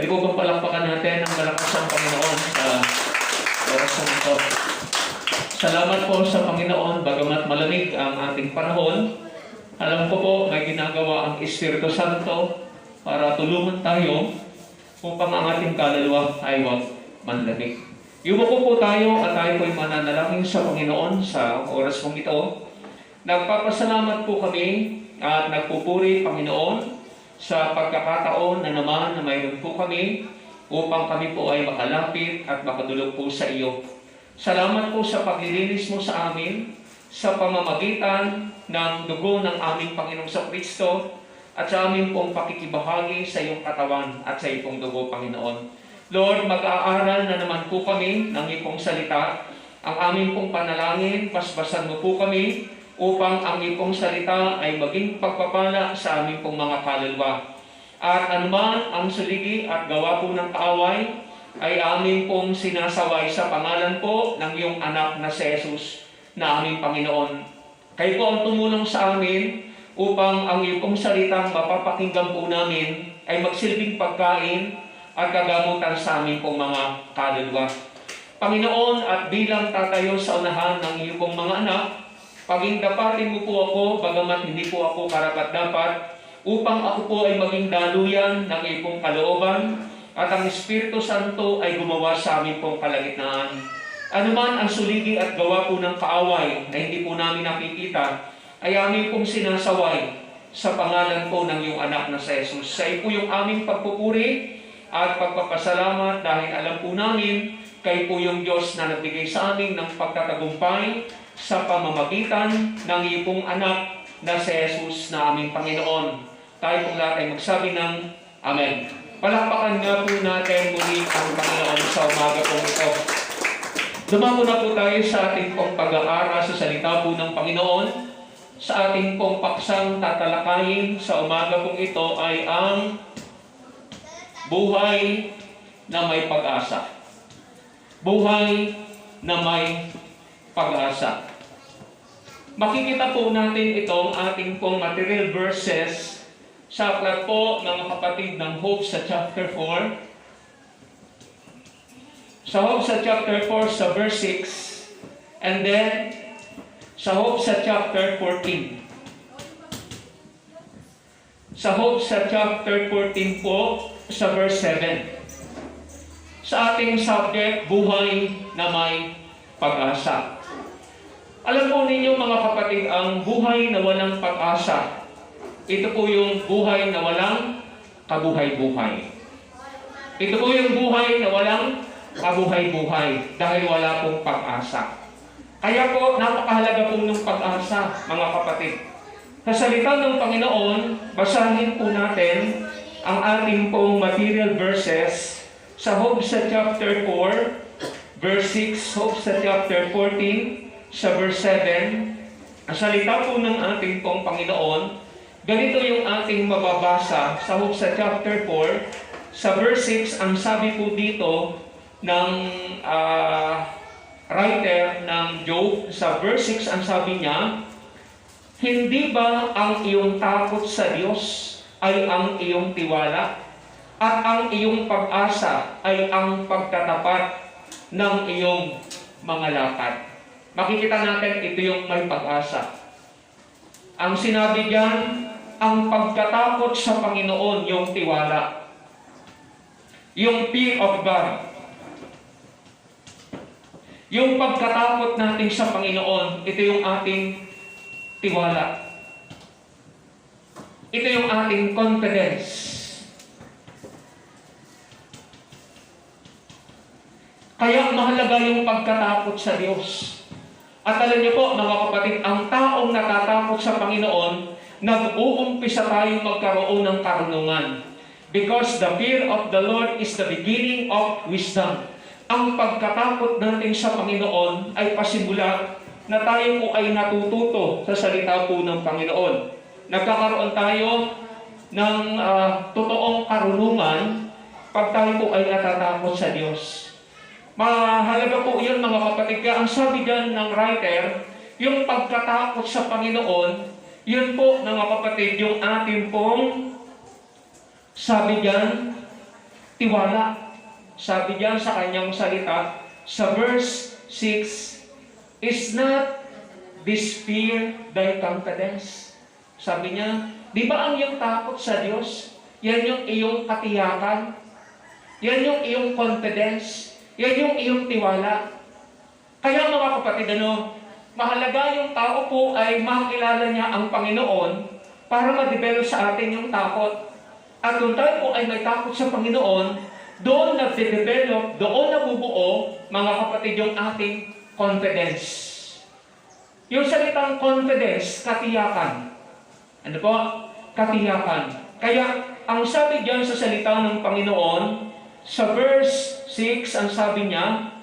Pwede po bang palakpakan natin ang malakas ang Panginoon sa oras na ito? Salamat po sa Panginoon, bagamat malamig ang ating panahon. Alam ko po, may ginagawa ang Espiritu Santo para tulungan tayo upang ang ating kaluluwa ay huwag manlamig. Yumuko po tayo at tayo po'y mananalangin sa Panginoon sa oras mong ito. Nagpapasalamat po kami at nagpupuri, Panginoon, sa pagkakataon na naman na mayroon po kami upang kami po ay makalapit at makadulog po sa iyo. Salamat po sa paglilinis mo sa amin sa pamamagitan ng dugo ng aming Panginoong Kristo at sa aming pong pakikibahagi sa iyong katawan at sa iyong dugo, Panginoon. Lord, mag-aaral na naman po kami ng iyong salita. Ang aming pong panalangin, basbasan mo po kami upang ang iyong salita ay maging pagpapala sa aming pong mga kaluluwa. At anuman ang suligi at gawa po ng kaaway, ay aming pong sinasaway sa pangalan po ng iyong anak na si Jesus na aming Panginoon. Kayo po ang tumulong sa amin upang ang iyong salitang mapapakinggan po namin ay magsilbing pagkain at kagamutan sa aming pong mga kaluluwa. Panginoon, at bilang tatayo sa unahan ng iyong mga anak, pagingdapatin mo po ako, bagamat hindi po ako karapat-dapat, upang ako po ay maging daluyan ng iyong kalooban, at ang Espiritu Santo ay gumawa sa amin pong kalagitnaan. Anuman ang suligi at gawa po ng kaaway na hindi po namin nakikita, ay amin pong sinasaway sa pangalan po ng iyong anak na si Jesus. Sa iyo po yung aming pagpupuri at pagpapasalamat dahil alam po namin kayo po yung Diyos na nagbigay sa amin ng pagtatagumpay sa pamamagitan ng iyong anak na si Jesus na aming Panginoon. Tayo pong lahat ay magsabi ng Amen. Palakpakan nga po natin muli ang Panginoon sa umaga pong ito. Dumako na po tayo sa ating pong pag-aaral sa salita po ng Panginoon. Sa ating pong paksang tatalakayin sa umaga pong ito ay ang buhay na may pag-asa. Buhay na may pag-asa. Makikita po natin itong ating pong material verses sa aklat po ng kapatid ng Hope sa chapter 4. Sa Hope sa chapter 4 sa verse 6, and then sa Hope sa chapter 14. Sa Hope sa chapter 14 po sa verse 7. Sa ating subject, buhay na may pag-asa. Alam po ninyo mga kapatid, ang buhay na walang pag-asa, ito po yung buhay na walang kabuhay-buhay. Ito po yung buhay na walang kabuhay-buhay dahil wala pong pag-asa. Kaya po, napakahalaga po ng pag-asa, mga kapatid. Sa salita ng Panginoon, basahin po natin ang ating pong material verses sa Hope sa chapter 4, verse 6, Hope sa chapter 14, sa verse 7. Ang salita po ng ating pong Panginoon, ganito yung ating mababasa sa Hope sa chapter 4, sa verse 6, ang sabi po dito ng writer ng Job, sa verse 6, ang sabi niya, hindi ba ang iyong takot sa Diyos ay ang iyong tiwala, at ang iyong pag-asa ay ang pagtatapat ng iyong mga lakad? Makikita natin ito yung may pag-asa. Ang sinabi diyan, ang pagkatakot sa Panginoon, yung tiwala. Yung fear of God. Yung pagkatakot natin sa Panginoon, ito yung ating tiwala. Ito yung ating confidence. Kaya mahalaga yung pagkatakot sa Diyos. At alam niyo po, mga kapatid, ang taong natatakot sa Panginoon, nag-uumpisa tayong magkaroon ng karunungan. Because the fear of the Lord is the beginning of wisdom. Ang pagkatakot natin sa Panginoon ay pasimula na tayo po ay natututo sa salita po ng Panginoon. Nagkakaroon tayo ng totoong karunungan pag tayo po ay natatakot sa Diyos. Mahalaga po yun, mga kapatid. Kaya ang sabi dyan ng writer, yung pagkatakot sa Panginoon, yun po, mga kapatid, yung ating pong sabi dyan, tiwala. Sabi diyan sa kanyang salita, sa verse 6, is not this fear thy confidence? Sabi niya, di ba ang iyong takot sa Diyos, yan yung iyong katiyakan, yan yung iyong confidence, yan yung iyong tiwala. Kaya mga kapatid, mahalaga yung tao po ay makilala niya ang Panginoon para ma-develop sa atin yung takot. At kung tayo po ay may takot sa Panginoon, doon nagde-develop, doon nabubuo, mga kapatid, yung ating confidence. Yung salitang confidence, katiyakan. Ano po? Katiyakan. Kaya, ang sabi diyan sa salita ng Panginoon, sa verse 6, ang sabi niya,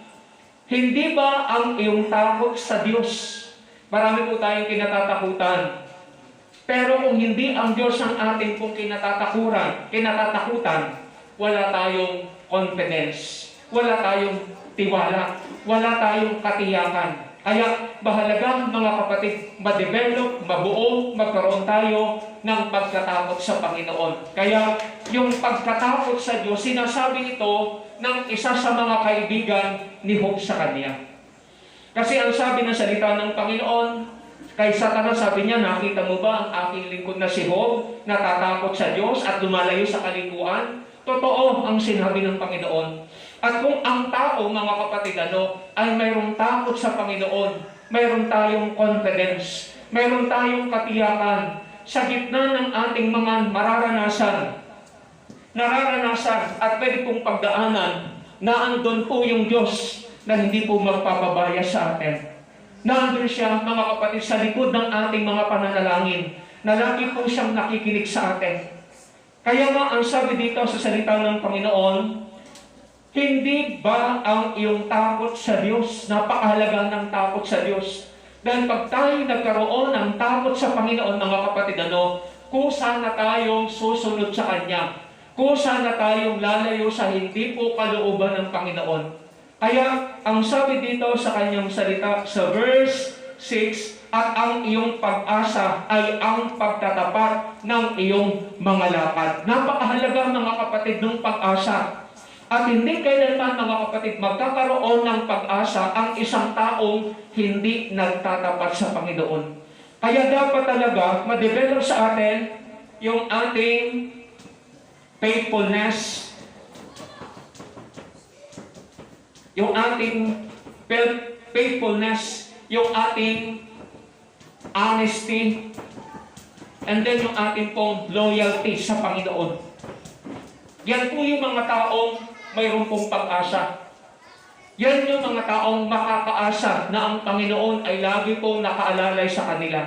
hindi ba ang iyong takot sa Diyos? Marami po tayong kinatatakutan. Pero kung hindi ang Diyos ang ating pong kinatatakutan, wala tayong confidence, wala tayong tiwala, wala tayong katiyakan. Kaya mahalaga mga kapatid, ma-develop, mabuo, magkaroon tayo ng pagkatakot sa Panginoon. Kaya yung pagkatakot sa Diyos, sinasabi ito ng isa sa mga kaibigan ni Job sa kanya. Kasi ang sabi ng salita ng Panginoon, kay Satanas sabi niya, nakita mo ba ang aking lingkod na si Job, natatakot sa Diyos at lumalayo sa kalikuan? Totoo ang sinabi ng Panginoon. At kung ang tao, mga kapatid, ay mayroong takot sa Panginoon, mayroon tayong confidence, mayroon tayong katiyakan, sa gitna ng ating mga nararanasan at pwede pong pagdaanan, na andun po yung Diyos na hindi po magpapabaya sa atin. Nandun siya, mga kapatid, sa likod ng ating mga pananalangin, na lagi po siyang nakikinig sa atin. Kaya nga, ang sabi dito sa salita ng Panginoon, hindi ba ang iyong takot sa Diyos, napakahalaga ng takot sa Diyos? Dahil pag tayo nagkaroon ng takot sa Panginoon, mga kapatid, kusa na tayong susunod sa Kanya. Kusa na tayong lalayo sa hindi po kalooban ng Panginoon. Kaya, ang sabi dito sa Kanyang salita, sa verse 6, at ang iyong pag-asa ay ang pagtatapat ng iyong mga lakad. Napakahalaga, mga kapatid, ng pag-asa. At hindi kailanman, mga kapatid, magkakaroon ng pag-asa ang isang taong hindi nagtatapat sa Panginoon. Kaya dapat talaga ma-develop sa atin yung ating faithfulness, yung ating faithfulness, yung ating honesty, and then yung ating pong loyalty sa Panginoon. Yan po yung mga taong mayroon pong pag-asa. Yan yung mga taong makakaasa na ang Panginoon ay lagi pong nakaalalay sa kanila.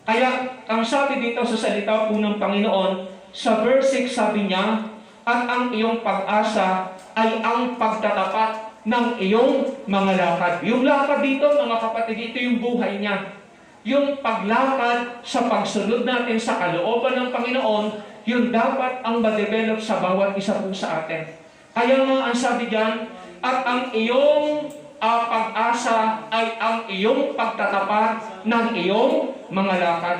Kaya, ang sabi dito sa salita po ng Panginoon, sa verse 6 sabi niya, at ang iyong pag-asa ay ang pagtatapat ng iyong mga lakad. Yung lakad dito, mga kapatid, ito yung buhay niya. Yung paglakad sa pagsunod natin sa kalooban ng Panginoon, yun dapat ang ma-develop sa bawat isa po sa atin. Kaya nga ang sabi diyan, at ang iyong pag-asa ay ang iyong pagtatapat ng iyong mga lakad.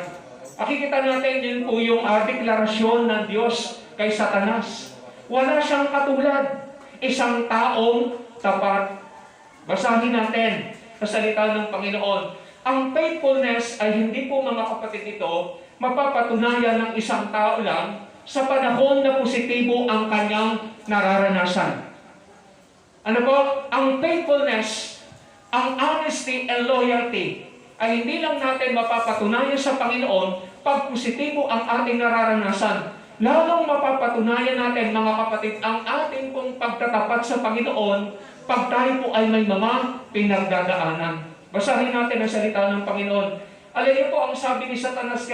Makikita natin din po yung deklarasyon ng Diyos kay Satanas. Wala siyang katulad, isang taong tapat. Basahin natin sa salita ng Panginoon. Ang faithfulness ay hindi po, mga kapatid, ito mapapatunayan ng isang tao lang sa panahon na positibo ang kanyang nararanasan. Ano po? Ang faithfulness, ang honesty and loyalty ay hindi lang natin mapapatunayan sa Panginoon pag positibo ang ating nararanasan. Lalong mapapatunayan natin, mga kapatid, ang ating pong pagtatapat sa Panginoon pag tayo po ay may mga pinagdadaanan. Basahin natin ang salita ng Panginoon. Alam niyo po, ang sabi ni Satanas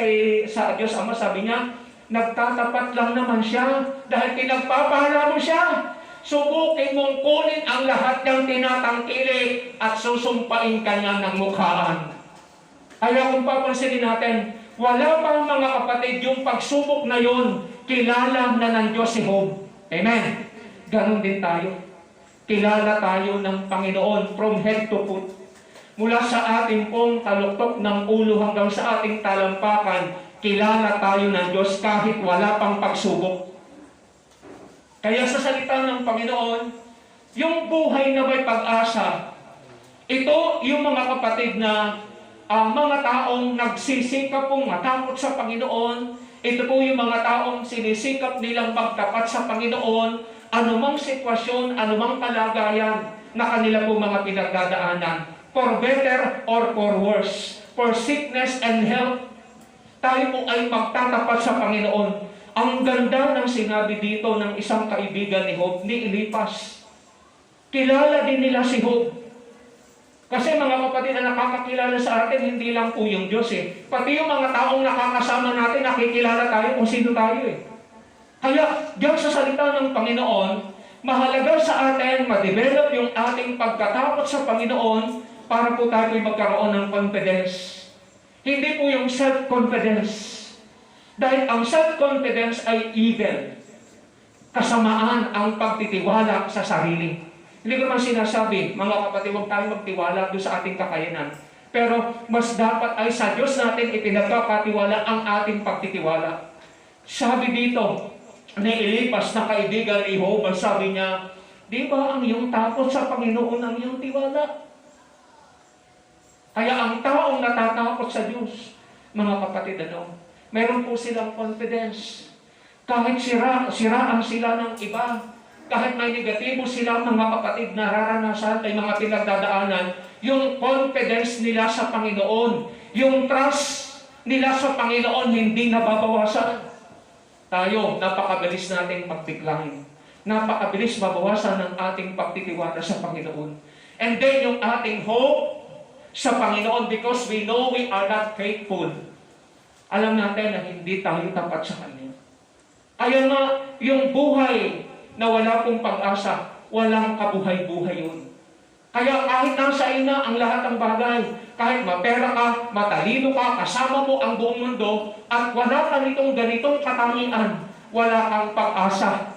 sa Diyos Ama, sabi niya, nagtatapat lang naman siya dahil pinagpapahala mo siya. Subukin mong kunin ang lahat ng tinatangkilik at susumpain ka niya ng mukhaan. Kaya kung papansinin natin, wala pang, mga kapatid, yung pagsubok na yun, kilala na ng Diyos si Job. Amen. Ganon din tayo. Kilala tayo ng Panginoon from head to foot. Mula sa ating pong kaluktok ng ulo hanggang sa ating talampakan, kilala tayo ng Diyos kahit wala pang pagsubok. Kaya sa salita ng Panginoon, yung buhay na may pag-asa, ito yung mga kapatid na ang mga taong nagsisikap pong matakot sa Panginoon, ito po yung mga taong sinisikap nilang magtapat sa Panginoon, anumang sitwasyon, anumang kalagayan na kanila po mga pinagdadaanan. For better or for worse, for sickness and health, tayo po ay magtatapat sa Panginoon. Ang ganda ng sinabi dito ng isang kaibigan ni Job, ni Eliphaz. Kilala din nila si Job. Kasi mga kapatid na nakakakilala sa atin, hindi lang po yung Diyos eh. Pati yung mga taong nakakasama natin, nakikilala tayo kung sino tayo eh. Kaya, diyan sa salita ng Panginoon, mahalaga sa atin ma-develop yung ating pagkatakot sa Panginoon para po tayo magkaroon ng confidence. Hindi po yung self-confidence. Dahil ang self-confidence ay evil. Kasamaan ang pagtitiwala sa sarili. Hindi ko naman sinasabi, mga kapatid, huwag tayo magtiwala doon sa ating kakayanan. Pero mas dapat ay sa Diyos natin ipinagkakatiwala ang ating pagtitiwala. Sabi dito ni Eliphaz na kaibigan ni Job, sabi niya, di ba ang iyong takot sa Panginoon ang iyong tiwala? Kaya ang taong natatakot sa Diyos, mga kapatid, meron po silang confidence. Kahit siraan sila ng iba, kahit may negatibo sila mga kapatid nararanasan, may mga pinagdadaanan, yung confidence nila sa Panginoon, yung trust nila sa Panginoon hindi nababawasan. Tayo, napakabilis nating magtiklahin. Napakabilis mabawasan ng ating pagtitiwala sa Panginoon. And then yung ating hope sa Panginoon, because we know we are not faithful. Alam natin na hindi tayo tapat sa Kanya. Kaya nga, yung buhay na wala pong pag-asa, walang kabuhay-buhay yun. Kaya kahit nasa ina ang lahat ng bagay, kahit mapera ka, matalino ka, kasama mo ang buong mundo, at wala ka nitong ganitong katangian, wala kang pag-asa.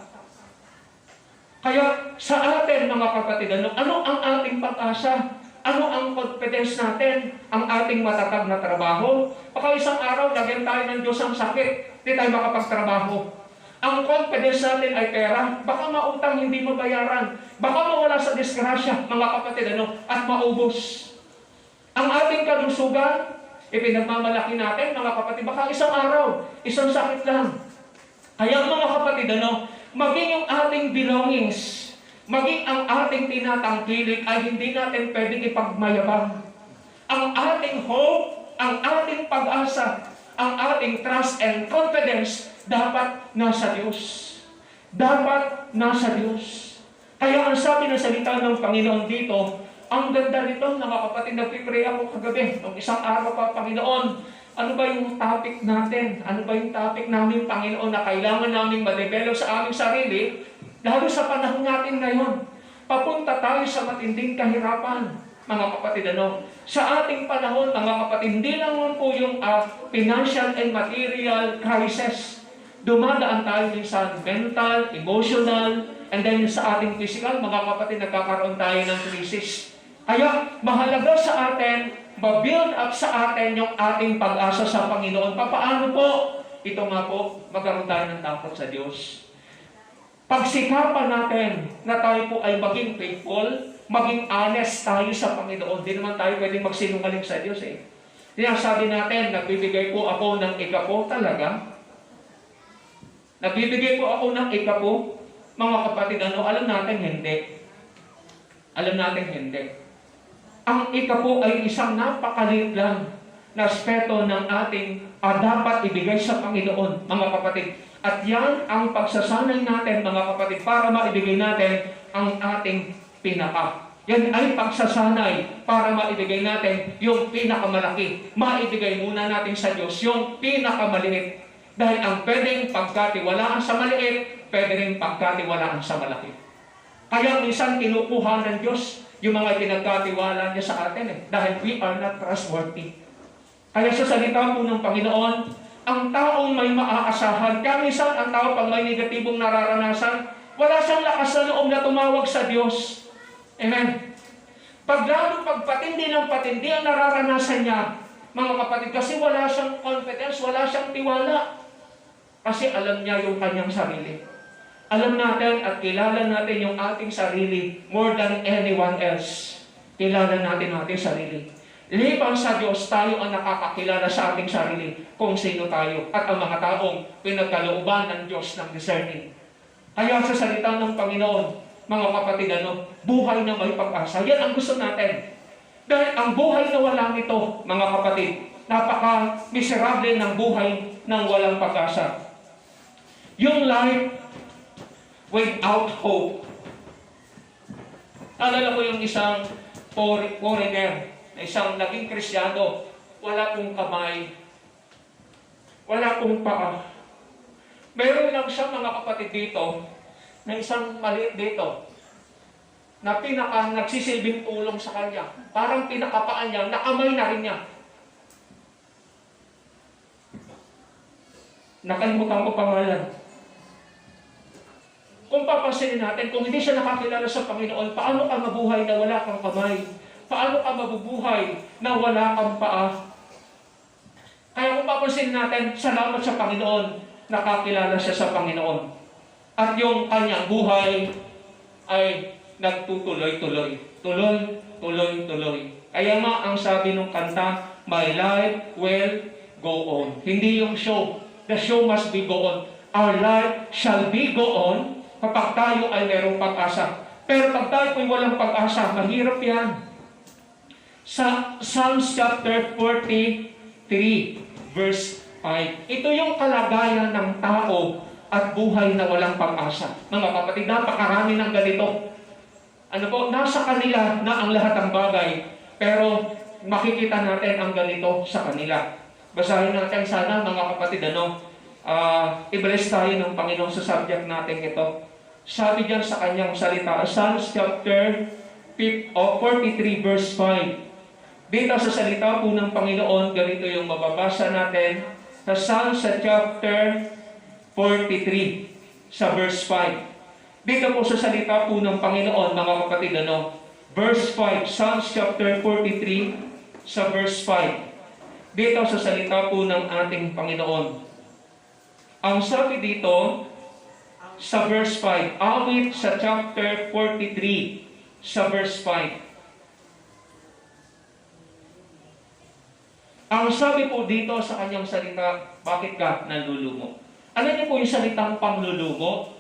Kaya sa atin mga kapatid, ano ang ating pag-asa? Ano ang confidence natin? Ang ating matatag na trabaho? Baka isang araw, lagyan tayo ng Diyos ang sakit, hindi tayo makapagtrabaho. Ang confidence natin ay pera. Baka mautang, hindi mabayaran. Baka mawala sa disgrasya, mga kapatid, at maubos. Ang ating kalusugan, ipinagmamalaki natin, mga kapatid, baka isang araw, isang sakit lang. Kaya mga kapatid, maging yung ating belongings, maging ang ating tinatangkilik ay hindi natin pwedeng ipagmayabang. Ang ating hope, ang ating pag-asa, ang ating trust and confidence dapat nasa Diyos. Dapat nasa Diyos. Kaya ang sabi ng salita ng Panginoon dito, ang ganda nito, mga kapatid, nagpipray ako kagabi. Nung isang araw pa, Panginoon, ano ba yung topic natin? Ano ba yung topic namin, Panginoon, na kailangan namin ma-develop sa aming sarili, lalo sa panahon natin ngayon? Papunta tayo sa matinding kahirapan. Mga kapatid, sa ating panahon, mga kapatid, hindi lang po yung financial and material crisis. Dumadaan tayo minsan mental, emotional, and then sa ating physical, mga kapatid, nagkakaroon tayo ng crisis. Kaya, mahalaga sa atin, ma-build up sa atin yung ating pag-asa sa Panginoon. Paano po? Ito nga po, magkaroon tayo ng takot sa Diyos. Pagsikapan natin na tayo po ay maging faithful, maging honest tayo sa Panginoon. Di naman tayo pwedeng magsinungaling sa Diyos eh. Sabi natin, nagbibigay po ako ng ikapo talaga. Nagbibigay po ako ng ikapo. Mga kapatid, alam natin hindi. Alam natin hindi. Ang ikapo ay isang napakaliit lang na aspeto ng ating dapat ibigay sa Panginoon, mga kapatid. At yan ang pagsasanay natin, mga kapatid, para maibigay natin ang ating pinaka. Yan ay pagsasanay para maibigay natin yung pinakamalaki. Maibigay muna natin sa Diyos yung pinakamaliit. Dahil ang pwedeng pagkatiwalaan sa maliit, pwede rin pagkatiwalaan sa malaki. Kaya minsan kinukuha ng Diyos yung mga pinagkatiwala niya sa atin dahil we are not trustworthy. Kaya sa salita po ng Panginoon, ang taong may maaasahan, kaya minsan ang tao pag may negatibong nararanasan, wala siyang lakas na loob na tumawag sa Diyos. Amen. Pag lalo pagpatindi ng patindi ang nararanasan niya, mga kapatid, kasi wala siyang confidence, wala siyang tiwala. Kasi alam niya yung kanyang sarili. Alam natin at kilala natin yung ating sarili more than anyone else. Kilala natin ating sarili. Liban sa Diyos, tayo ang nakakakilala sa ating sarili kung sino tayo at ang mga taong pinagkalooban ng Diyos ng discerning. Kaya sa salita ng Panginoon, mga kapatid, buhay na may pag-asa. Yan ang gusto natin. Dahil ang buhay na wala nito, mga kapatid, napaka-miserable ng buhay ng walang pag-asa. Yung life without hope. Alala ko yung isang foreigner, na isang naging Kristyano, wala pong kamay, wala pong paa. Meron lang siya, mga kapatid, dito, na isang maliit dito, na nagsisilbing tulong sa kanya. Parang pinakapaan niya, nakamay na rin niya. Nakalimutan ko pangalan. Kung papansinin natin, kung hindi siya nakakilala sa Panginoon, paano ka mabuhay na wala kang kamay? Paano ka mabubuhay na wala kang paa? Kaya kung papansinin natin, salamat sa Panginoon, nakakilala siya sa Panginoon. At yung kanyang buhay ay nagtutuloy-tuloy. Tuloy. Kaya nga, ang sabi ng kanta, my life will go on. Hindi yung show. The show must be go on. Our life shall be go on kapag tayo ay mayroong pag-asa. Pero pag tayo ay walang pag-asa, mahirap yan. Sa Psalms chapter 43, verse 5. Ito yung kalagayan ng tao at buhay na walang pag-asa. Mga kapatid, napakarami ng ganito. Nasa kanila na ang lahat ng bagay, pero makikita natin ang ganito sa kanila. Basahin natin sana, mga kapatid, i-bless tayo ng Panginoon sa subject natin ito. Sabi diyan sa kanyang salita, Psalms chapter 43, verse 5. Dito sa salita po ng Panginoon, ganito yung mababasa natin sa Psalms chapter 43, sa verse 5. Dito po sa salita po ng Panginoon, mga kapatid, verse 5, Psalms chapter 43, sa verse 5. Dito sa salita po ng ating Panginoon. Ang sabi dito, sa verse 5, awit sa chapter 43, sa verse 5. Ang sabi po dito sa kanyang salita, bakit ka nalulumo? Ano niyo po yung salitang panglulumo?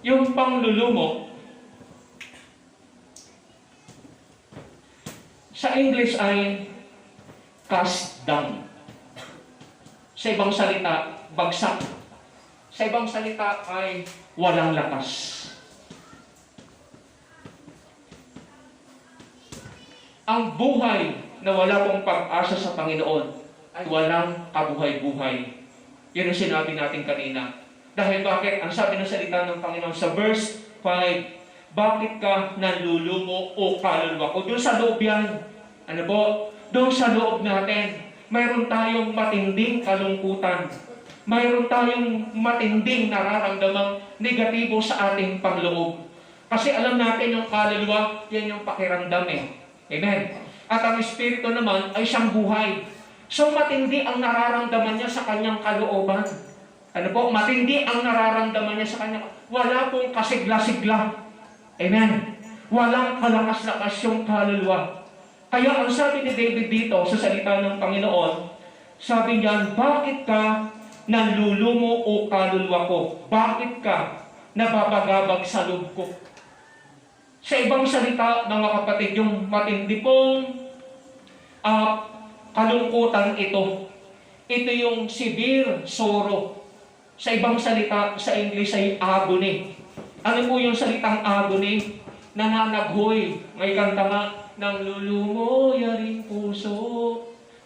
Yung panglulumo, sa English ay cast down. Sa ibang salita, bagsak. Sa ibang salita ay walang lakas. Ang buhay na wala pong pag-asa sa Panginoon ay walang kabuhay-buhay. Yun ang sinabi natin kanina. Dahil bakit? Ang sabi ng salita ng Panginoon sa verse 5, bakit ka nalulumo o kaluluwa ko? Doon sa loob yan. Ano po? Doon sa loob natin, mayroon tayong matinding kalungkutan. Mayroon tayong matinding nararamdamang negatibo sa ating panloob. Kasi alam natin yung kaluluwa, yan yung pakiramdam Amen. At ang Espiritu naman ay siyang buhay. So matindi ang nararamdaman niya sa kanyang kalooban. Ano po? Matindi ang nararamdaman niya sa kanyang... Wala pong kasigla-sigla. Amen. Walang kalakas-lakas yung kaluluwa. Kaya ang sabi ni David dito sa salita ng Panginoon, sabi niyan, bakit ka nalulumo o kaluluwa ko? Bakit ka nababagabag sa loob ko? Sa ibang salita, mga kapatid, yung matindi pong kalungkutan ito. Ito yung severe sorrow. Sa ibang salita, sa English ay agony. Ano po yung salitang agony? Nananaghoy. May kanta nga, ng lulumo yaring puso.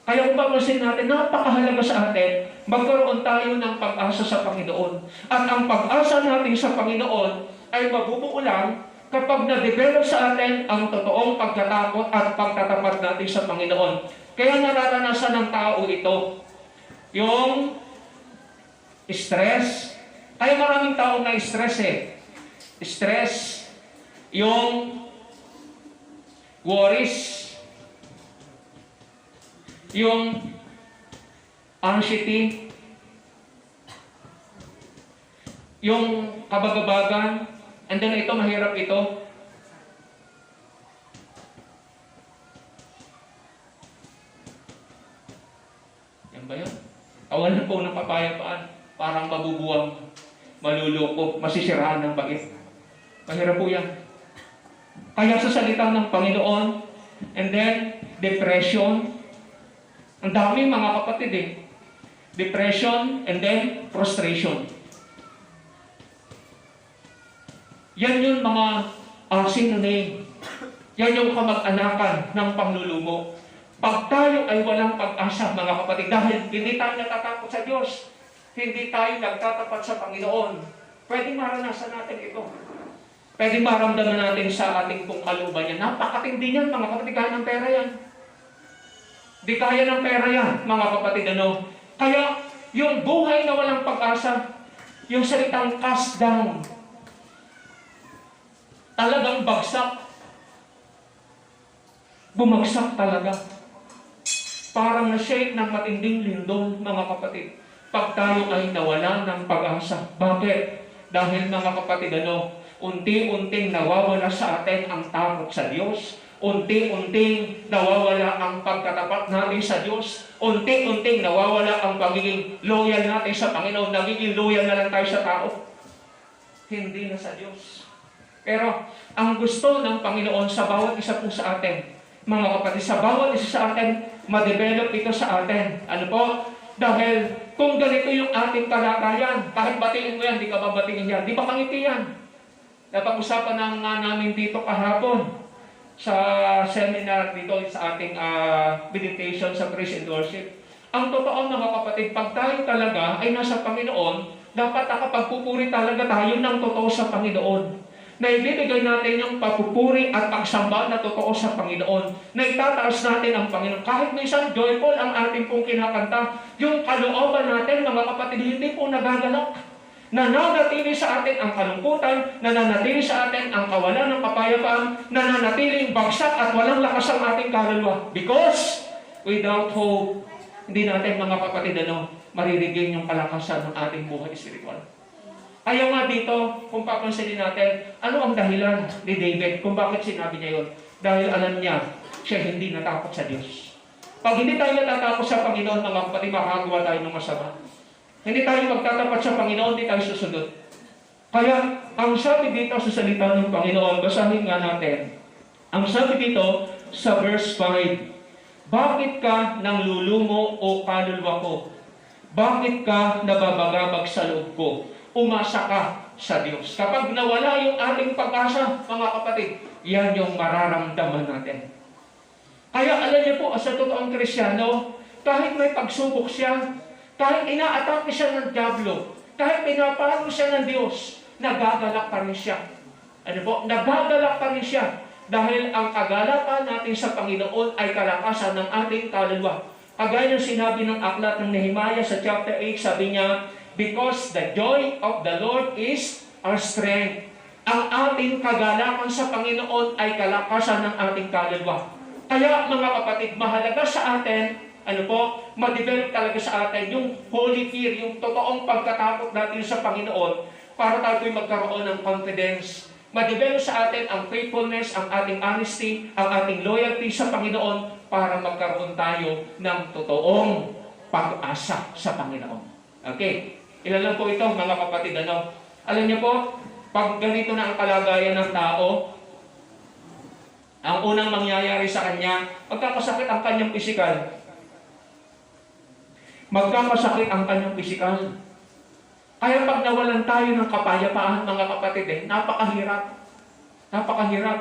Kaya kung papansin natin, napakahalaga sa atin, magkaroon tayo ng pag-asa sa Panginoon. At ang pag-asa natin sa Panginoon ay mabubuo lang kapag na-develop sa atin ang totoong pagkatakot at pagtatapat natin sa Panginoon. Kaya nararanasan ng tao ito, yung stress. Kaya maraming tao na stress Stress, yung worries, yung anxiety, yung kabagabagan, and then ito, mahirap ito. Yan ba yun? Kawalan po ng kapayapaan, parang mabubuwang, maluloko, masisiraan ng bagay. Mahirap po yan. Kaya sa salita ng Panginoon, and then, depression. Ang dami mga kapatid eh. Depression, and then, frustration. Yan yung mga synonym. Yan yung kamag-anakan ng panglulumo. Pag tayo ay walang pag-asa, mga kapatid, dahil hindi tayo natatakot sa Diyos, hindi tayo nagtatapat sa Panginoon, pwedeng maranasan natin ito. Pwedeng maramdaman natin sa ating pong kalooban yan. Napakatindi yan, mga kapatid, kaya ng pera yan. Di kaya ng pera yan, mga kapatid, ano? Kaya, yung buhay na walang pag-asa, yung salitang cast down, talagang bagsak. Bumagsak talaga. Parang na-shake ng matinding lindol, mga kapatid. Pag tayo ay nawala ng pag-asa. Bakit? Dahil, mga kapatid, ano, unti-unting nawawala sa atin ang takot sa Diyos. Unti-unting nawawala ang pagkatapat natin sa Diyos. Unti-unting nawawala ang pagiging loyal natin sa Panginoon. Nagiging loyal na lang tayo sa tao. Hindi na sa Diyos. Pero, ang gusto ng Panginoon sa bawat isa po sa atin, mga kapatid, sa bawat isa sa atin, ma-develop ito sa atin. Ano po? Dahil, kung ganito yung ating kalagayan, kahit batiin mo yan, di ka babatiin yan. Di ba pangiti yan? Napag-usapan na nga namin dito kahapon sa seminar dito sa ating meditation sa praise and worship. Ang totoo, mga kapatid, pag tayo talaga ay nasa Panginoon, dapat nakapagpupuri talaga tayo ng totoo sa Panginoon. Na ibibigay natin yung papupuri at pagsamba na totoo sa Panginoon. Na itataas natin ang Panginoon. Kahit minsan joyful ang ating pong kinakanta, yung kalooban natin, mga kapatid, hindi po nagagalak. Nananatili sa atin ang kalungkutan, nananatili sa atin ang kawalan ng kapayapaan, nananatiling bagsak at walang lakas ang ating kaluluwa. Because without hope, hindi natin, mga kapatid, maririgin yung kalakasan ng ating buhay spiritual. Kaya nga dito, kung papansinin natin, ano ang dahilan ni David kung bakit sinabi niya yun? Dahil alam niya, siya hindi natakot sa Diyos. Pag hindi tayo natatakot sa Panginoon, mga kapatid, makagawa tayo ng masama. Hindi tayo magtatapat sa Panginoon, hindi tayo susunod. Kaya, ang sabi dito sa salita ng Panginoon, basahin nga natin. Ang sabi dito sa verse 5, bakit ka nang lulumo o kaluluwa ko? Bakit ka nababagabag sa loob ko? Umasa ka sa Diyos. Kapag nawala yung ating pag-asa, mga kapatid, yan yung mararamdaman natin. Kaya alam niyo po, sa totoong Kristyano, kahit may pagsubok siya, kahit ina-atake siya ng dyablo, kahit pinapalo siya ng Diyos, nagagalak pa rin siya. Ano po? Nagagalak pa rin siya. Dahil ang kagalakan natin sa Panginoon ay kalakasan ng ating kaluluwa. Kagaya ng sinabi ng aklat ng Nehemiah sa chapter 8, sabi niya, because the joy of the Lord is our strength. Ang ating kagalakan sa Panginoon ay kalakasan ng ating kaluluwa. Kaya, mga kapatid, mahalaga sa atin, ma-develop talaga sa atin yung holy fear, yung totoong pagkatakot natin sa Panginoon para tayo'y magkaroon ng confidence. Ma-develop sa atin ang faithfulness, ang ating honesty, ang ating loyalty sa Panginoon para magkaroon tayo ng totoong pag-asa sa Panginoon. Okay. Ilan lang po ito, mga kapatid, Alam niyo po, pag ganito na ang kalagayan ng tao, ang unang mangyayari sa kanya, magkakasakit ang kanyang pisikal. Magkakasakit ang kanyang pisikal. Kaya pag nawalan tayo ng kapayapaan, mga kapatid, napakahirap. Napakahirap.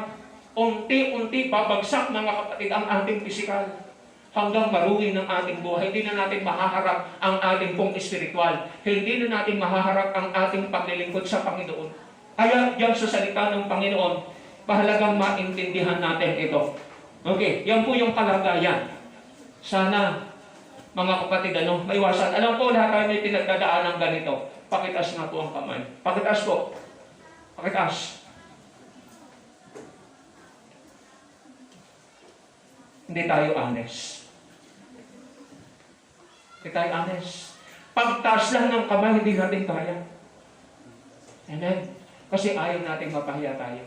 Unti-unti babagsak, mga kapatid, ang ating pisikal. Hanggang maruin ng ating buhay. Hindi na natin mahaharap ang ating pong espiritual. Hindi na natin mahaharap ang ating paglilingkod sa Panginoon. Kaya yan sa salita ng Panginoon, mahalagang maintindihan natin ito. Okay, yan po yung kalagayan. Sana, mga kapatid, maiwasan. Alam ko, lahat tayo may pinagdadaan ng ganito. Pakitaas nga po ang kamay. Pakitaas po. Pakitaas. Hindi tayo honest. Hindi tayo honest. Pagtaas lang ng kamay, hindi natin kaya. Amen? Kasi ayaw nating mapahiya tayo.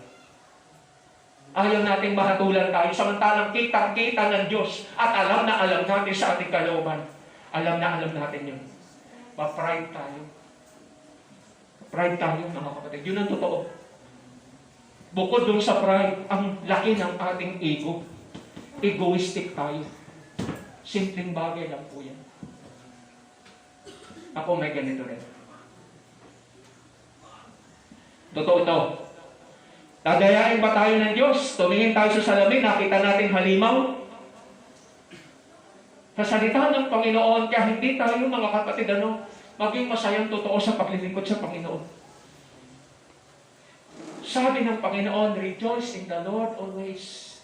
Ayaw nating mahatulan tayo. Samantalang kitang-kita ng Diyos at alam na alam natin sa ating kalooban. Alam na alam natin yun. Ma-pride tayo. Pride tayo, mga kapatid. Yun ang totoo. Bukod dun sa pride, ang laki ng ating ego. Egoistic tayo. Simpleng bagay lang po yan. Ako may ganito rin. Totoo ito. Dadayain ba tayo ng Diyos? Tumingin tayo sa salamin, nakita natin halimaw. Sa salita ng Panginoon, kaya hindi tayo mga kapatid, maging masayang totoo sa paglilingkod sa Panginoon. Sabi ng Panginoon, rejoice in the Lord always.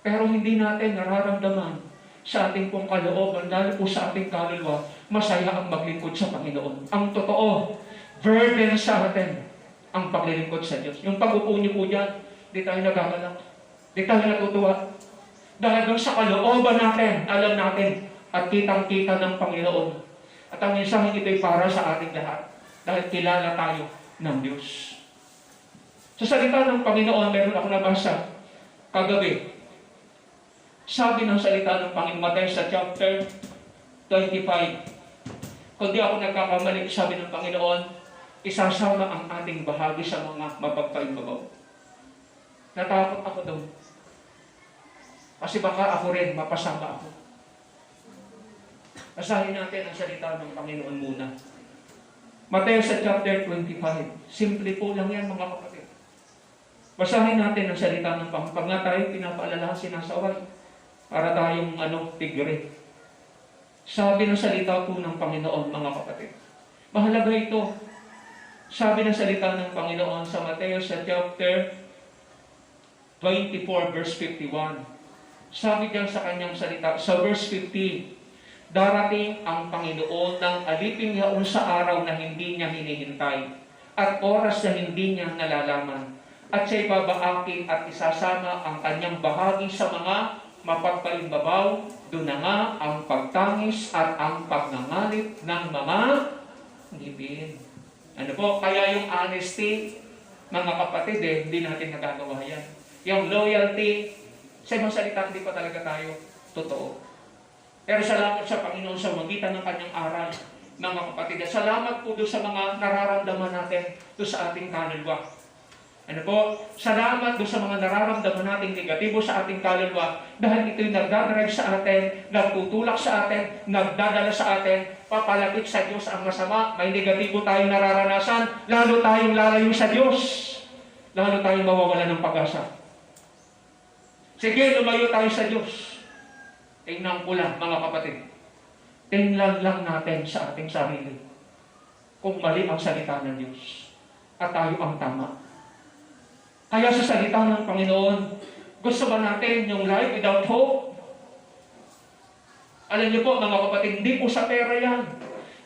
Pero hindi natin nararamdaman sa ating pong kalooban, lalo po sa ating kaluluwa, masaya ang maglingkod sa Panginoon. Ang totoo, burden sa atin ang paglilingkod sa Diyos. Yung pag-upo niyo po dyan, di tayo nagagalak. Di tayo natutuwa. Dahil doon sa kalooban natin, alam natin, at kitang-kita ng Panginoon. At ang mensaheng ito'y para sa ating lahat. Dahil kilala tayo ng Diyos. Sa salita ng Panginoon, meron ako nabasa kagabi. Sabi ng salita ng Panginoon, Matthew sa chapter 25. Kung di ako nagkakamali, sabi ng Panginoon, isasama ang ating bahagi sa mga mapagpaimbabaw. Natakot ako doon. Kasi baka ako rin, mapasama ako. Basahin natin ang salita ng Panginoon muna. Matthew sa chapter 25. Simple po lang yan, mga kapatid. Basahin natin ang salita ng Panginoon. Pag nga tayo pinapaalala, sinasaway, para tayong tigre. Sabi ng salita po ng Panginoon, mga kapatid. Mahalaga ito. Sabi ng salita ng Panginoon sa Matthew sa chapter 24 verse 51. Sabi diyan sa kanyang salita, sa verse 50, darating ang Panginoon ng alipin yaon sa araw na hindi niya hinihintay at oras na hindi niya nalalaman. At siya'y babaakin at isasama ang kanyang bahagi sa mga mapagpalimbabaw, doon na nga ang pagtangis at ang pagnangalit ng mga ngipin. Ano po? Kaya yung honesty, mga kapatid, hindi natin nagagawa yan. Yung loyalty, sa ibang salita, hindi pa talaga tayo totoo. Pero salamat sa Panginoon sa magitan ng kanyang aral, mga kapatid. Salamat po doon sa mga nararamdaman natin doon sa ating kaluluwa. Ano po? Salamat doon sa mga nararamdaman nating negatibo sa ating kaluluwa dahil ito'y nagdadrive sa atin, nagtutulak sa atin, nagdadala sa atin, papalapit sa Diyos ang masama. May negatibo tayong nararanasan, lalo tayong lalayo sa Diyos. Lalo tayong mawawala ng pag-asa. Sige, lumayo tayo sa Diyos. Tingnan ko lang, mga kapatid. Tingnan lang natin sa ating sarili kung mali ang salita ng Diyos at tayo ang tama. Kaya sa salita ng Panginoon, gusto ba natin yung life without hope? Alam niyo po, mga kapatid, hindi po sa pera yan.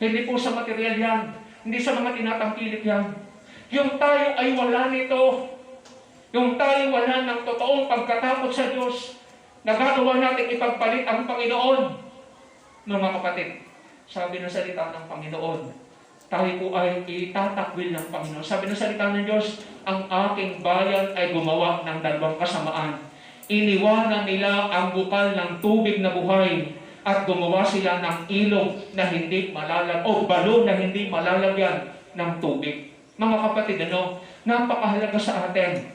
Hindi po sa material yan. Hindi sa mga tinatangkilik yan. Yung tayo ay wala nito. Yung tayo wala ng totoong pagkatakot sa Diyos, nagagawa natin ipagpalit ang Panginoon. Mga kapatid, sabi ng salita ng Panginoon, tayo po ay itatakwil ng Panginoon. Sabi ng salita ng Diyos, ang aking bayan ay gumawa ng dalawang kasamaan. Iniwanan nila ang bukal ng tubig na buhay at gumawa sila ng ilog na hindi malalag o balon na hindi malalagyan ng tubig. Mga kapatid, napakahalaga sa atin.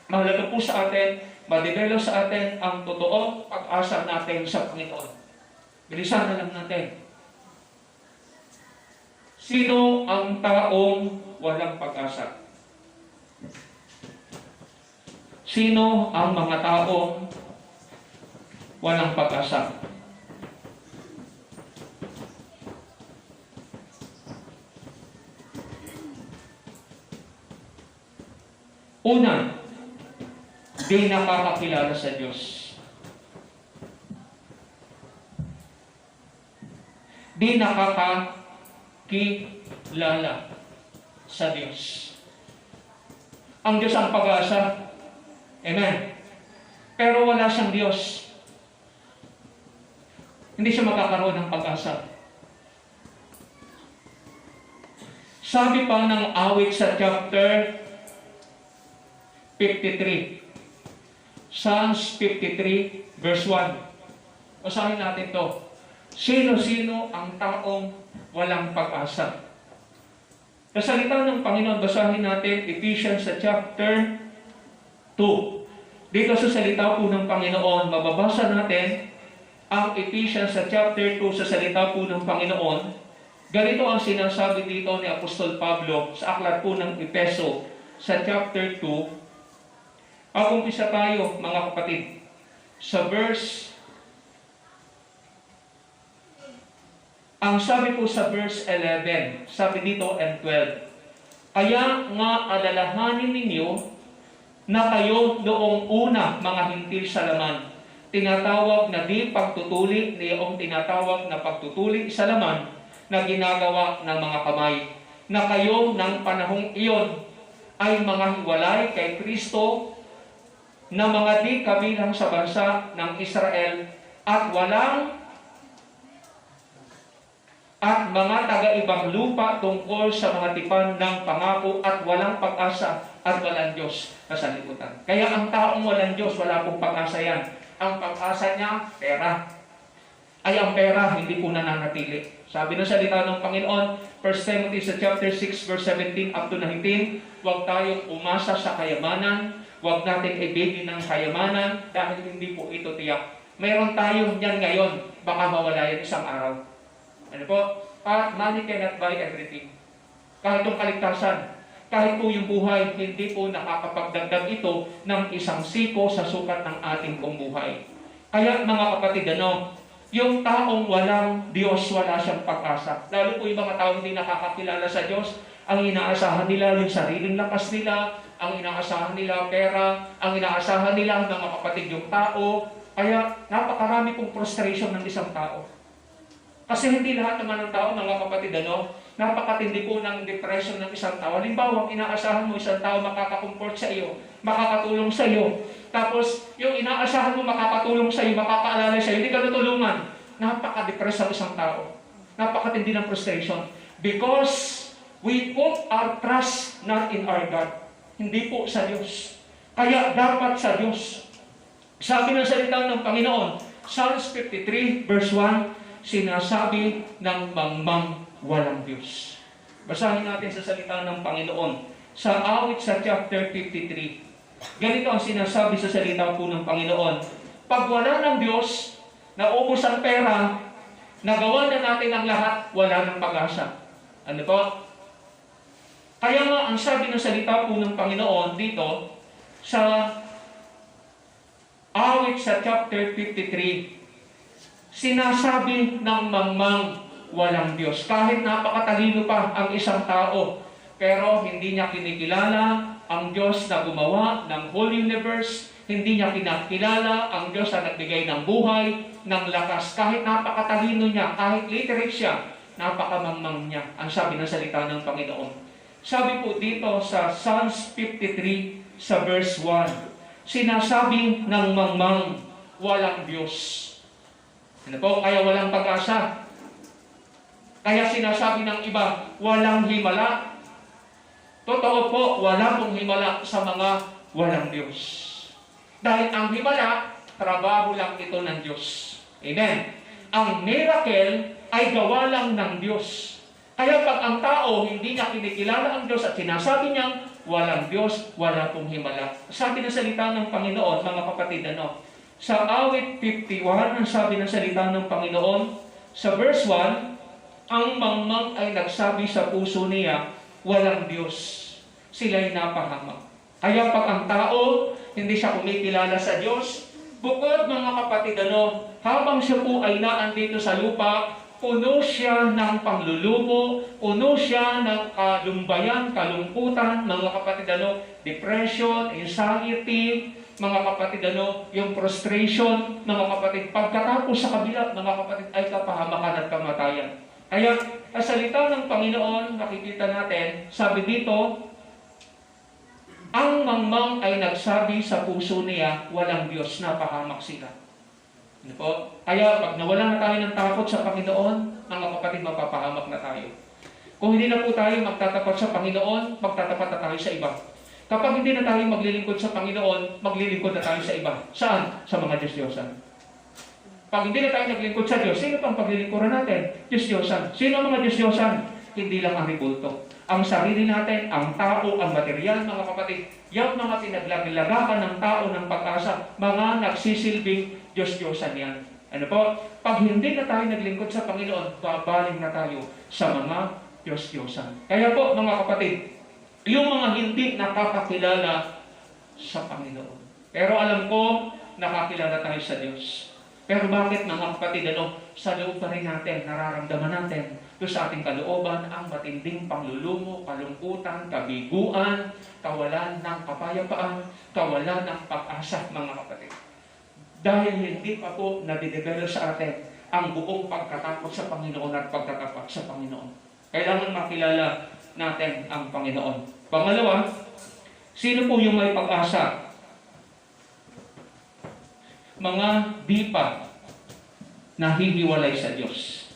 Mahalaga po sa atin, ma-develop sa atin ang totoong pag-asa natin sa Panginoon. Bilisan na lang natin. Sino ang taong walang pag-asa? Sino ang mga taong walang pag-asa? Una, di nakakakilala sa Diyos. Di nakakakilala sa Diyos. Ang Diyos ang pag-asa. Amen. Pero wala siyang Diyos. Hindi siya magkakaroon ng pag-asa. Sabi pa ng awit sa chapter 53. Psalms 53 verse 1. Basahin natin to. Sino-sino ang taong walang pag-asa? Sa salita ng Panginoon, basahin natin Ephesians sa chapter 2. Dito sa salita po ng Panginoon, mababasa natin ang Ephesians sa chapter 2 sa salita po ng Panginoon. Ganito ang sinasabi dito ni Apostol Pablo sa aklat po ng Efeso sa chapter 2. Mag-umpisa tayo, mga kapatid, sa verse. Ang sabi po sa verse 11, sabi dito and 12, kaya nga alalahanin ninyo na kayo noong una mga hintil sa laman, tinatawag na di pagtutuli, niyong tinatawag na pagtutuli sa laman na ginagawa ng mga kamay, na kayo ng panahong iyon ay mga hiwalay kay Kristo, na mga di kabilang sa bansa ng Israel at mga taga-ibang lupa tungkol sa mga tipan ng pangako at walang pag-asa at walang Diyos na sanlibutan. Kaya ang taong walang Diyos, wala pong pag-asa yan. Ang pag-asa niya, pera. Ay ang pera, hindi po nananatili. Sabi ng salita ng Panginoon, 1 Timothy sa chapter 6 verse 17 up to 19, huwag tayong umasa sa kayamanan, huwag natin ibigin ng kayamanan dahil hindi po ito tiyak. Mayroon tayong yan ngayon, baka mawala yan isang araw. Ano po? Money cannot buy everything. Kahit yung kaligtasan, kahit po yung buhay, hindi po nakakapagdagdag ito ng isang siko sa sukat ng ating pong buhay. Kaya mga kapatid, yung taong walang Diyos, wala siyang pag-asa. Lalo po yung mga taong hindi nakakakilala sa Diyos, ang inaasahan nila yung sariling lakas nila, ang inaasahan nila pera, ang inaasahan nila mga kapatid yung tao. Kaya napakarami pong frustration ng isang tao. Kasi hindi lahat naman ng tao, mga kapatid, napakatindi po ng depression ng isang tao. Halimbawa, inaasahan mo isang tao makakakomfort sa iyo, makakatulong sa iyo. Tapos, yung inaasahan mo makakatulong sa iyo, makakaalala sa iyo, hindi ka natulungan. Napaka-depress ang isang tao. Napakatindi ng frustration. Because we put our trust not in our God. Hindi po sa Diyos. Kaya dapat sa Diyos. Sabi ng salita ng Panginoon, Psalms 53 verse 1, sinasabi ng mangmang walang Diyos. Basahin natin sa salita ng Panginoon sa awit sa chapter 53. Ganito ang sinasabi sa salita po ng Panginoon. Pag wala ng Diyos, naubos ang pera, nagawa na natin ang lahat, wala ng pag-asa. Ano po? Kaya nga, ang sabi ng salita po ng Panginoon dito sa awit sa chapter 53, sinasabi ng mangmang walang Diyos. Kahit napakatalino pa ang isang tao, pero hindi niya kinikilala ang Diyos na gumawa ng whole universe, hindi niya kinakilala ang Diyos na nagbigay ng buhay, ng lakas. Kahit napakatalino niya, kahit literate siya, napakamangmang niya, ang sabi ng salita ng Panginoon. Sabi po dito sa Psalms 53 sa verse 1, sinasabi ng mangmang walang Diyos. Ano po? Kaya walang pag-asa. Kaya sinasabi ng iba, walang himala. Totoo po, wala pong himala sa mga walang Diyos. Dahil ang himala, trabaho lang ito ng Diyos. Amen. Ang miracle ay gawa lang ng Diyos. Kaya pag ang tao hindi niya kinikilala ang Diyos at sinasabi niyang walang Diyos, wala pong himala. Sabi ng salita ng Panginoon, mga kapatid, sa awit 51, ang sabi ng salita ng Panginoon, sa verse 1, ang mangmang ay nagsabi sa puso niya, walang Diyos. Sila'y napahamak. Kaya pag ang tao, hindi siya kumikilala sa Diyos, bukod mga kapatid, habang siya po ay naandito sa lupa, puno siya ng panglulumo, puno siya ng kalumbayan, kalungkutan, mga kapatid, depression, anxiety, mga kapatid, yung frustration, mga kapatid, pagkatapos sa kabila, mga kapatid, ay kapahamakan at kamatayan. Kaya, sa salita ng Panginoon, nakikita natin, sabi dito, ang mangmang ay nagsabi sa puso niya, walang Diyos, napahamak sila. Ano po? Kaya, pag nawala na tayo ng takot sa Panginoon, mga kapatid, mapapahamak na tayo. Kung hindi na po tayo magtatapat sa Panginoon, magtatapat na tayo sa iba. Kapag hindi na tayo maglilingkod sa Panginoon, maglilingkod na tayo sa iba. Saan? Sa mga Diyos-Diyosan. Pag hindi na tayo naglingkod sa Diyos, sino pang paglilingkuran natin? Diyos-Diyosan. Sino ang mga Diyos-Diyosan? Hindi lang ang ribulto. Ang sarili natin, ang tao, ang material, mga kapatid, yung mga pinaglaglagaan ng tao ng pag-asa, mga nagsisilbing Diyos-Diyosan yan. Ano po? Pag hindi na tayo naglingkod sa Panginoon, babaling na tayo sa mga Diyos-Diyosan. Kaya po, mga kapatid, yung mga hindi nakakakilala sa Panginoon. Pero alam ko, nakakilala tayo sa Diyos. Pero bakit, mga kapatid, sa loob pa rin natin, nararamdaman natin, doon sa ating kalooban, ang matinding panglulumo, kalungkutan, kabiguan, kawalan ng kapayapaan, kawalan ng pag-asa, mga kapatid. Dahil hindi pa po nadidevelop sa atin ang buong pagkatakot sa Panginoon at pagtatapat sa Panginoon. Kailangan makilala natin ang Panginoon. Pangalawa, sino po yung may pag-asa? Mga di pa nahihiwalay sa Diyos.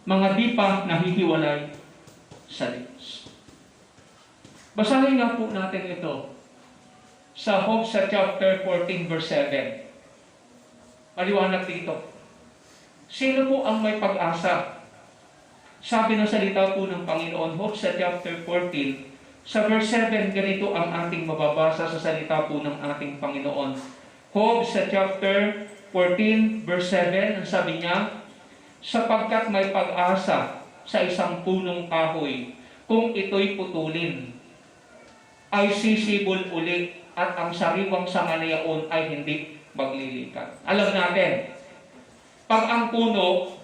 Mga di pa nahihiwalay sa Diyos. Basahin nga po natin ito sa Hope sa chapter 14 verse 7. Maliwanag dito. Sino po ang may pag-asa? Sabi ng salita po ng Panginoon, Hope sa chapter 14, sa verse 7, ganito ang ating mababasa sa salita po ng ating Panginoon. Hope sa chapter 14, verse 7, ang sabi niya, sapagkat may pag-asa sa isang punong kahoy, kung ito'y putulin, ay sisibol uli at ang sariwang sanga niyaon ay hindi maglilikat. Alam natin, pag ang puno,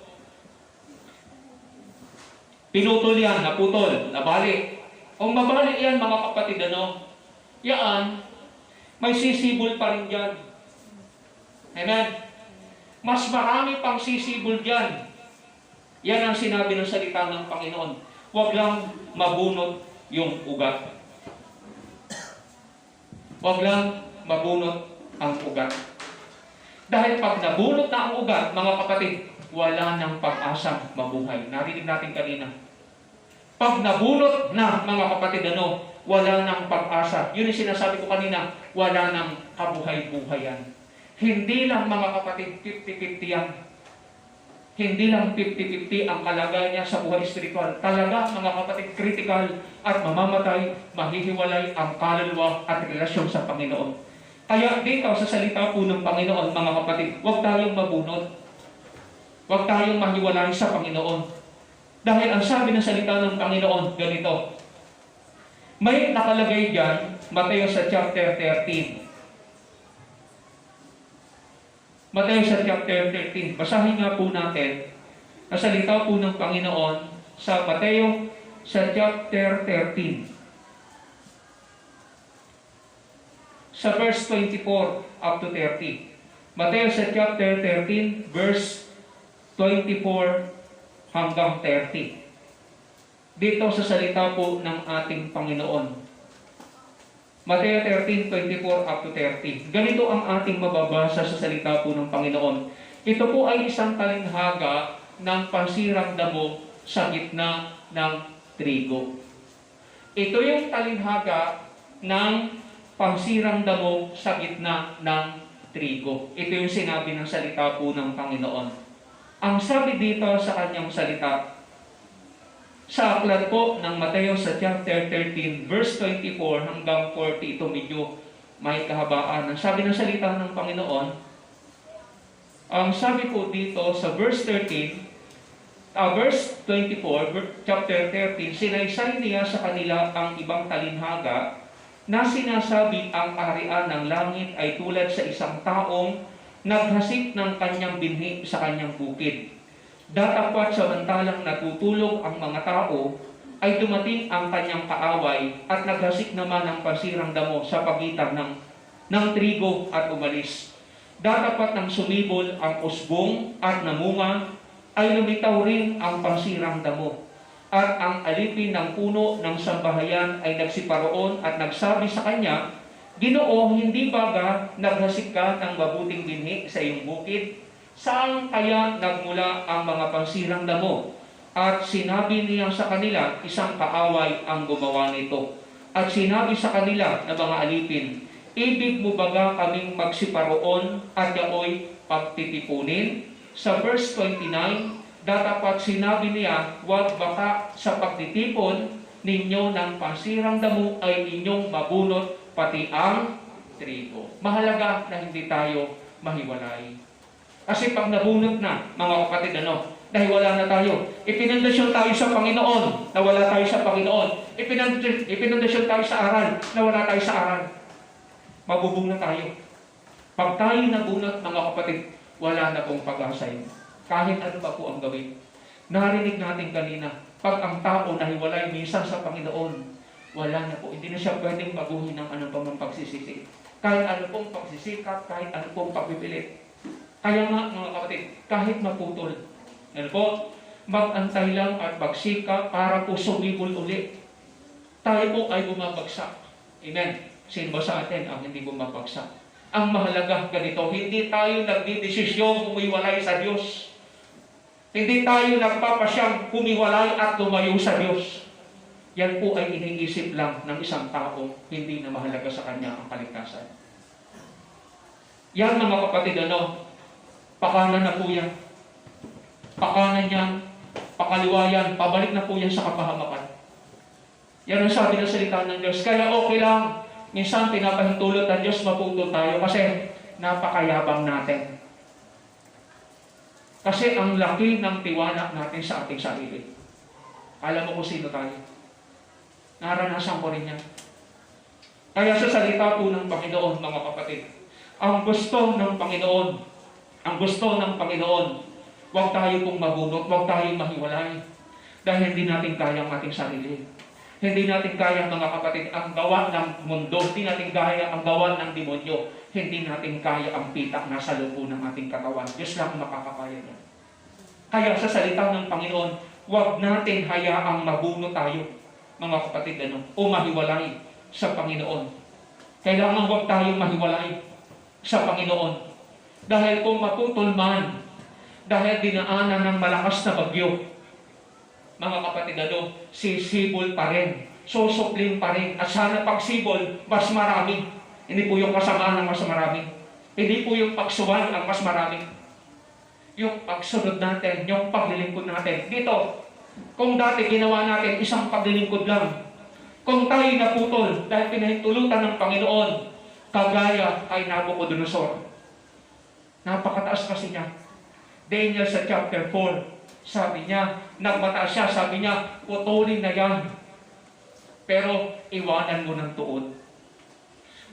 pinutol yan, naputol, nabalik. Kung mabalik yan, mga kapatid, yan, may sisibol pa rin dyan. Amen? Mas marami pang sisibol dyan. Yan ang sinabi ng salita ng Panginoon. Huwag lang mabunot yung ugat. Huwag lang mabunot ang ugat. Dahil pag nabunot na ang ugat, mga kapatid, wala nang pag-asang mabuhay. Narinig natin kanina. Pag nabunot na, mga kapatid, wala nang pag-asa. Yun yung sinasabi ko kanina, wala nang kabuhay-buhayan. Hindi lang, mga kapatid, 50-50 yan. Hindi lang 50-50 ang kalagayan niya sa buhay spiritual. Talaga, mga kapatid, critical at mamamatay, mahihiwalay ang kaluluwa at relasyon sa Panginoon. Kaya dito sa salita po ng Panginoon, mga kapatid, huwag tayong mabunot. Huwag tayong mahiwalay sa Panginoon. Dahil ang sabi ng salita ng Panginoon, ganito. May nakalagay dyan, Mateo sa chapter 13. Mateo sa chapter 13. Basahin nga po natin ang salita po ng Panginoon sa Mateo sa chapter 13. Sa verse 24 up to 30. Mateo sa chapter 13, verse 24 hanggang 30. Dito sa salita po ng ating Panginoon. Mateo 13:24 up to 30. Ganito ang ating mababasa sa salita po ng Panginoon. Ito po ay isang talinghaga ng pansirang damo sa gitna ng trigo. Ito yung talinghaga ng pansirang damo sa gitna ng trigo. Ito yung sinabi ng salita po ng Panginoon. Ang sabi dito sa kanyang salita, sa aklat po ng Mateo sa chapter 13, verse 24 hanggang 40, ito medyo may kahabaan. Ang sabi ng salita ng Panginoon, ang sabi po dito sa verse 24, chapter 13, sinaysay niya sa kanila ang ibang talinhaga na sinasabi ang kaharian ng langit ay tulad sa isang taong naghasik ng kanyang binhi sa kanyang bukid. Datapwat samantalang natutulog ang mga tao, ay dumating ang kanyang kaaway at naghasik naman ng pansirang damo sa pagitan ng trigo at umalis. Datapwat nang sumibol ang usbong at namunga, ay lumitaw rin ang pansirang damo. At ang alipin ng puno ng sambahayan ay nagsiparoon at nagsabi sa kanya, Ginoo, hindi baga naghasik ka ng mabuting binhi sa iyong bukid? Saan kaya nagmula ang mga pansirang damo? At sinabi niya sa kanila, isang kaaway ang gumawa nito. At sinabi sa kanila na mga alipin, ibig mo baga kaming magsiparoon at yaoy pagtitipunin? Sa verse 29, datapat sinabi niya, huwag baka sa pagtitipon ninyo ng pansirang damo ay inyong mabunot pati ang trigo. Mahalaga na hindi tayo mahiwalay. Kasi pag nabunot na, mga kapatid, dahil wala na tayo. Ipinundasyon tayo sa Panginoon, na wala tayo sa Panginoon. Ipinundasyon tayo sa aral, na wala tayo sa aral. Mabubong na tayo. Pag tayo nabunot, mga kapatid, wala na pong pag-asa yun. Kahit ano pa po ang gawin. Narinig natin kanina, pag ang tao nahiwalay minsan sa Panginoon, wala na po. Hindi na siya pwedeng baguhin ng anong pang pagsisisi. Kahit ano pong pagsisikap, kahit ano pong pagpipilit. Kaya nga, mga kapatid, kahit maputol, mag-antay lang at magsikap para po sumibol uli. Tayo po ay bumabagsak. Amen. Sino ba sa atin ang hindi bumabagsak? Ang mahalaga ganito, hindi tayo nagdidesisyon humiwalay sa Diyos. Hindi tayo nagpapasyang humiwalay at lumayo sa Diyos. Yan po ay iniisip lang ng isang tao, hindi na mahalaga sa kanya ang kaligtasan. Yan, mga kapatid, pakanan na po yan. Pakanan yan, pakaliwa yan, pabalik na po yan sa kapahamakan. Yan ang sabi ng salita ng Diyos. Kaya okay lang, minsan pinapahintulot ng Diyos maputol tayo kasi napakayabang natin. Kasi ang laki ng tiwala natin sa ating sarili. Alam mo kung sino tayo. Naranasan ko rin yan. Kaya sa salita po ng Panginoon, mga kapatid, ang gusto ng Panginoon, huwag tayo pong mabunot, huwag tayong mahiwalay. Dahil hindi natin kaya ang ating sarili. Hindi natin kaya, mga kapatid, ang gawa ng mundo. Hindi natin kaya ang gawa ng demonyo. Hindi natin kaya ang pitak na sa loob ng ating katawan. Diyos lang makakakaya niya. Kaya sa salita ng Panginoon, huwag natin hayaang mabunot tayo, mga kapatid, o mahiwalay sa Panginoon. Kailangan huwag tayong mahiwalay sa Panginoon. Dahil kung maputol man, dahil dinaanan ng malakas na bagyo, mga kapatid, sisibol pa rin, susukling pa rin, at sana pagsibol, mas marami. Hindi po yung kasamaan ng mas marami. Hindi po yung pagsuway ang mas marami. Yung pagsunod natin, yung paglilingkod natin. Dito, kung dati ginawa natin isang paglilingkod lang, kung tayo naputol dahil pinahintulutan ng Panginoon, kagaya kay Nabucodonosor. Napakataas kasi niya. Daniel sa chapter 4, sabi niya, nagmataas siya, sabi niya, putulin na yan. Pero iwanan mo ng tuod.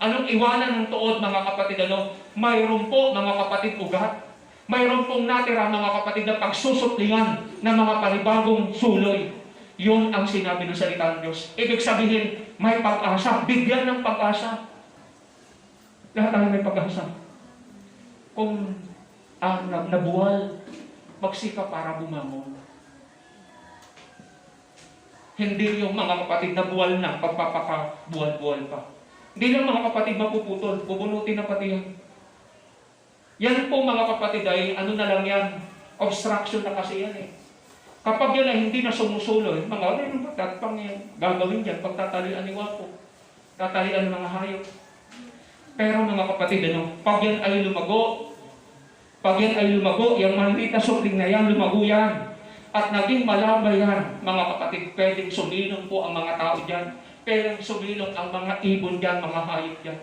Anong iwanan ng tuod, mga kapatid? Mayroon po, mga kapatid, ugat. Mayroon pong natira, mga kapatid, na pagsusuplingan ng mga panibagong suloy. Yun ang sinabi ng salita ng Diyos. Ibig sabihin, may pag-asa. Bigyan ng pag-asa. Lahat tayo may pag-asa. Kung nabuwal, magsikap para bumangon. Hindi yung mga kapatid na buwal na, pagpapakabuwal-buwal pa. Hindi lang, mga kapatid, mapuputol. Bubunutin na pati yan. Yan po, mga kapatid, ay na lang yan, obstruction na kasi yan eh. Kapag yan ay hindi na sumusuloy, mga pang gagawin yan, pagtatalian ni Wapo, tatalian ng mga hayop. Pero mga kapatid, pag yan ay lumago, yung maliit na supling na yan, lumago yan. At naging malabay yan, mga kapatid, pwedeng sumilong po ang mga tao dyan. Pwedeng sumilong ang mga ibon dyan, mga hayop dyan.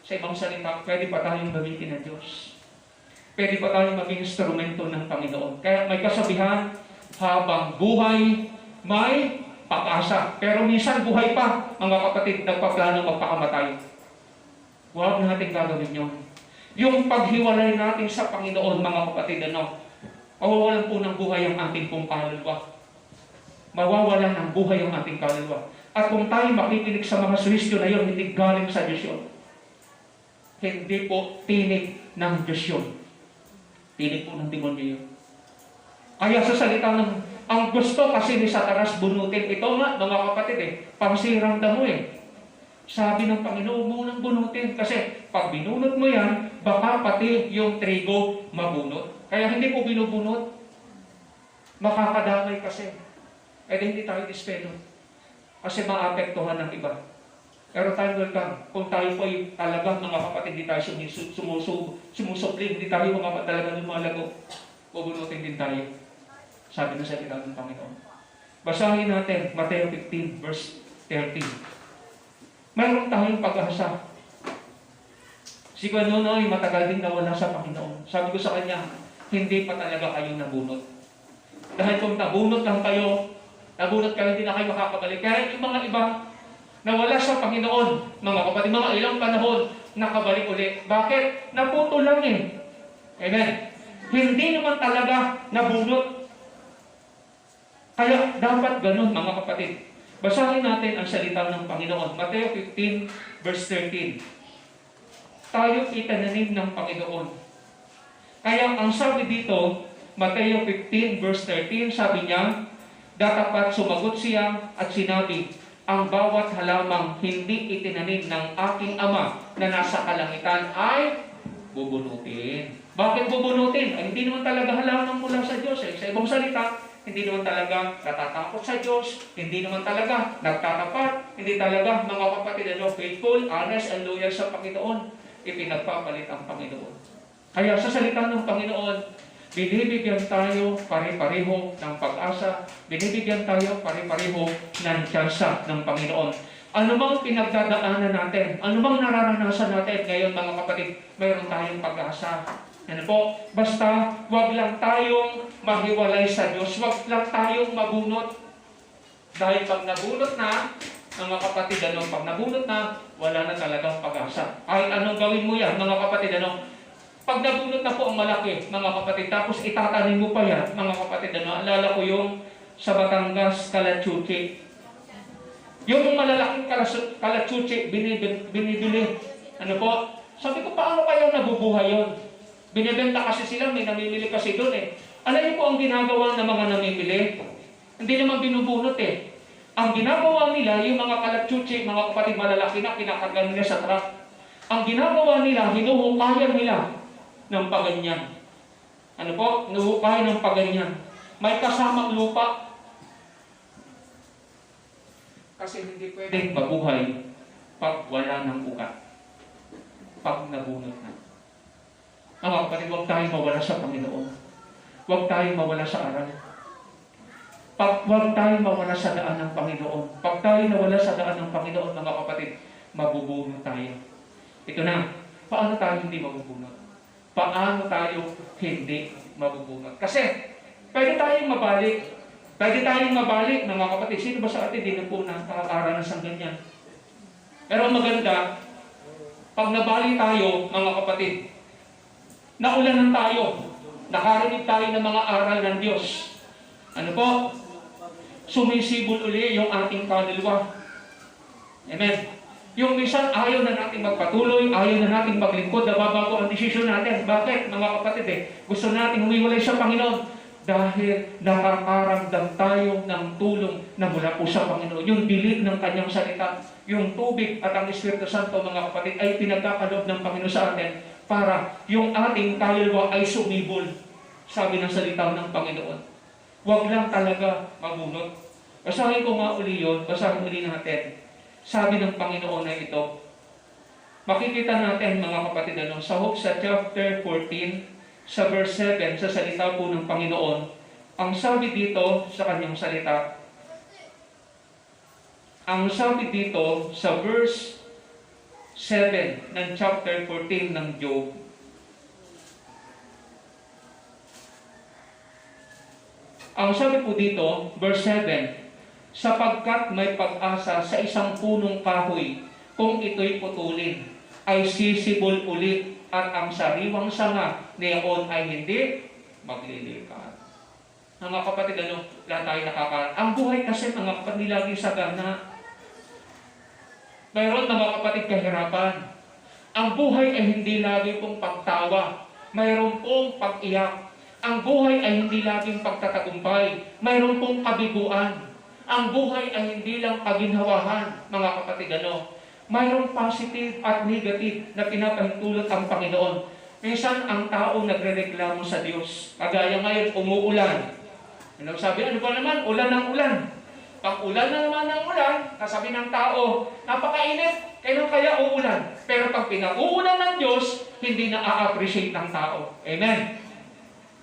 Sa ibang salita, pwede pa tayong gamitin ng Diyos. Pwede pa tayong maging instrumento ng Panginoon. Kaya may kasabihan, habang buhay, may pag-asa. Pero minsan buhay pa, mga kapatid, nagpaplano magpakamatay. Huwag natin gagawin yun. Yung paghiwalay natin sa Panginoon, mga kapatid, mawawalan po ng buhay ang ating pong kaluluwa. Mawawalan ng buhay ang ating kaluluwa. At kung tayo makikinig sa mga suwisyo na yun, hindi galing sa Diyos yun. Hindi po tinig ng Diyos yun. Tinig po ng demonyo yun. Kaya sa salita ng, ang gusto kasi ni Satanas bunutin, ito nga, mga kapatid, pangsirang damo eh. Sabi ng Panginoon, munang bunutin. Kasi pag binunot mo yan, baka pati yung trigo mabunot. Kaya hindi ko binubunot. Makakadamay kasi. Eh hindi tayo dispelo. Kasi maapektuhan ng iba. Pero tayo welcome. Kung tayo po ay talagang mga kapatid, hindi tayo sumusupli, hindi tayo mga talagang lumalago, bubunutin din tayo. Sabi na sa salita ng Panginoon. Basahin natin, Mateo 15, verse 13. Mayroon tayong pag-asa. Si Kuya ay matagal din nawala sa Panginoon. Sabi ko sa kanya, hindi pa talaga kayo nabunot. Dahil kung nabunot lang kayo, hindi na kayo makakabalik. Kaya yung mga iba, nawala sa Panginoon, mga kapatid, mga ilang panahon, nakabalik ulit. Bakit? Naputo lang eh. Amen. Hindi naman talaga nabunot. Kaya dapat ganun, mga kapatid. Basahin natin ang salita ng Panginoon. Mateo 15, verse 13. Tayo itananim ng Panginoon. Kaya ang sabi dito, Mateo 15, verse 13, sabi niya, datapat sumagot siya at sinabi, ang bawat halamang hindi itinanim ng aking Ama na nasa kalangitan ay bubunutin. Bakit bubunutin? Ay, hindi naman talaga halaman mula sa Diyos. Sa ibang salita, hindi naman talaga natatakot sa Diyos, hindi naman talaga nagtatapat, hindi talaga mga kapatid, faithful, honest, and loyal sa Panginoon, ipinagpapalit ang Panginoon. Kaya sa salita ng Panginoon, binibigyan tayo pare-pareho ng pag-asa, binibigyan tayo pare-pareho ng tsansa ng Panginoon. Ano bang pinagdadaanan natin? Ano bang nararanasan natin ngayon, mga kapatid? Mayroon tayong pag-asa. Ano po? Basta, wag lang tayong mahiwalay sa Diyos. Wag lang tayong mabunot. Dahil pag nabunot na, mga kapatid, pag nabunot na, wala na talagang pag-asa. Kahit anong gawin mo yan, mga kapatid, pag nabunot na po ang malaki, mga kapatid, tapos itatanim mo pa yan, mga kapatid, alala ko yung sa Batangas, Kalachuchi. Yung malalaking Kalachuchi, binibili. Ano po? Sabi ko, paano kayo nabubuhay yun? Binibenta kasi sila, may namimili kasi doon eh. Alam niyo po ang ginagawa ng mga namimili? Hindi naman binubunot eh. Ang ginagawa nila, yung mga Kalachuchi, mga kapatid malalaki na, kinakarga nila sa truck. Ang ginagawa nila, hinuhukayan nila ng paganyan. Ano po? Hinuhukayan ng paganyan. May kasamang lupa. Kasi hindi pwedeng mabuhay pag wala ng ugat. Pag nabunot na. Mga kapatid, huwag tayong mawala sa Panginoon. Huwag tayong mawala sa aral. Huwag tayong mawala sa daan ng Panginoon. Pag tayo nawala sa daan ng Panginoon, mga kapatid, mabubunot tayo. Ito na, paano tayo hindi mabubunot? Paano tayo hindi mabubunot? Kasi, pwede tayong mabalik. Pwede tayong mabalik, mga kapatid. Sino ba sa atin, di na po nakakaranas ng ganyan? Pero maganda, pag nabalik tayo, mga kapatid, naulanan tayo, nakarinig tayo ng mga aral ng Diyos. Ano po? Sumisibol uli yung ating kaluluwa. Amen. Yung minsan ayaw na natin magpatuloy, ayaw na natin maglingkod, nababago ang desisyon natin. Bakit, mga kapatid gusto natin humiwalay sa Panginoon dahil nakakaramdam tayo ng tulong na mula po sa Panginoon. Yung dilig ng kanyang salita, yung tubig at ang Espiritu Santo, mga kapatid, ay pinagkakaloob ng Panginoon sa atin para yung ating kaluluwa ay sumibol, sabi ng salita ng Panginoon. Huwag lang talaga mabunot. Basahin ko nga uli yun, basahin uli natin. Sabi ng Panginoon na ito, makikita natin, mga kapatid, sa Hope sa chapter 14, sa verse 7, sa salita po ng Panginoon, ang sabi dito sa kanyang salita, ang sabi dito sa verse 7 ng chapter 14 ng Job, ang sabi po dito, verse 7, sapagkat may pag-asa sa isang punong kahoy, kung ito'y putulin, ay sisibol ulit, at ang sariwang sanga niyaon ay hindi maglilikat. Mga kapatid, lahat tayo nakakaroon. Ang buhay kasi, mga kapatid, lagi sagana. Mayroon, mga kapatid, kahirapan. Ang buhay ay hindi lagi pong pagtawa. Mayroon pong pag-iyak. Ang buhay ay hindi laging pagtatagumpay. Mayroon pong kabiguan. Ang buhay ay hindi lang kaginhawahan, mga kapatid, mayroong positive at negative na pinapahintulot ang Panginoon. Minsan, ang tao nagre-reklamo sa Diyos. Kagaya ngayon, umuulan. Ano sabi? Ano ba naman? Ulan ng ulan. Pag ulan na naman ng ulan, kasabi ng tao, napakainit, kailan kaya uulan? Pero pag pinauulan ng Diyos, hindi na-appreciate ng tao. Amen?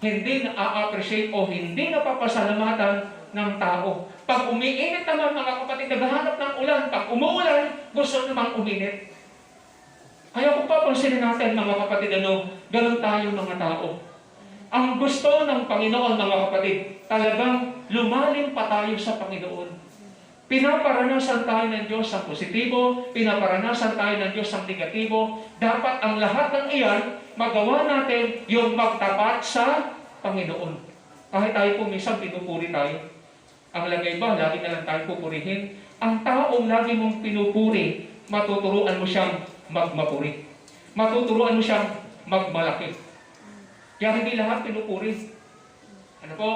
Hindi na-appreciate o hindi napapasalamatan ng tao. Pag umiinit naman mga kapatid, naghahanap ng ulan. Pag umuulan, gusto namang uminit. Kaya kung papansinin natin mga kapatid, ganun tayo mga tao. Ang gusto ng Panginoon mga kapatid, talagang lumalim pa tayo sa Panginoon. Pinaparanasan tayo ng Diyos ang positibo, pinaparanasan tayo ng Diyos ang negatibo. Dapat ang lahat ng iyan, magawa natin yung magtapat sa Panginoon. Kahit tayo po minsan pinupuri tayo. Ang lagay ba, lagi na lang tayo pupurihin. Ang taong lagi mong pinupuri, matuturuan mo siyang magmapuri. Matuturuan mo siyang magmalaki. Kaya hindi lahat pinupuri. Ano po?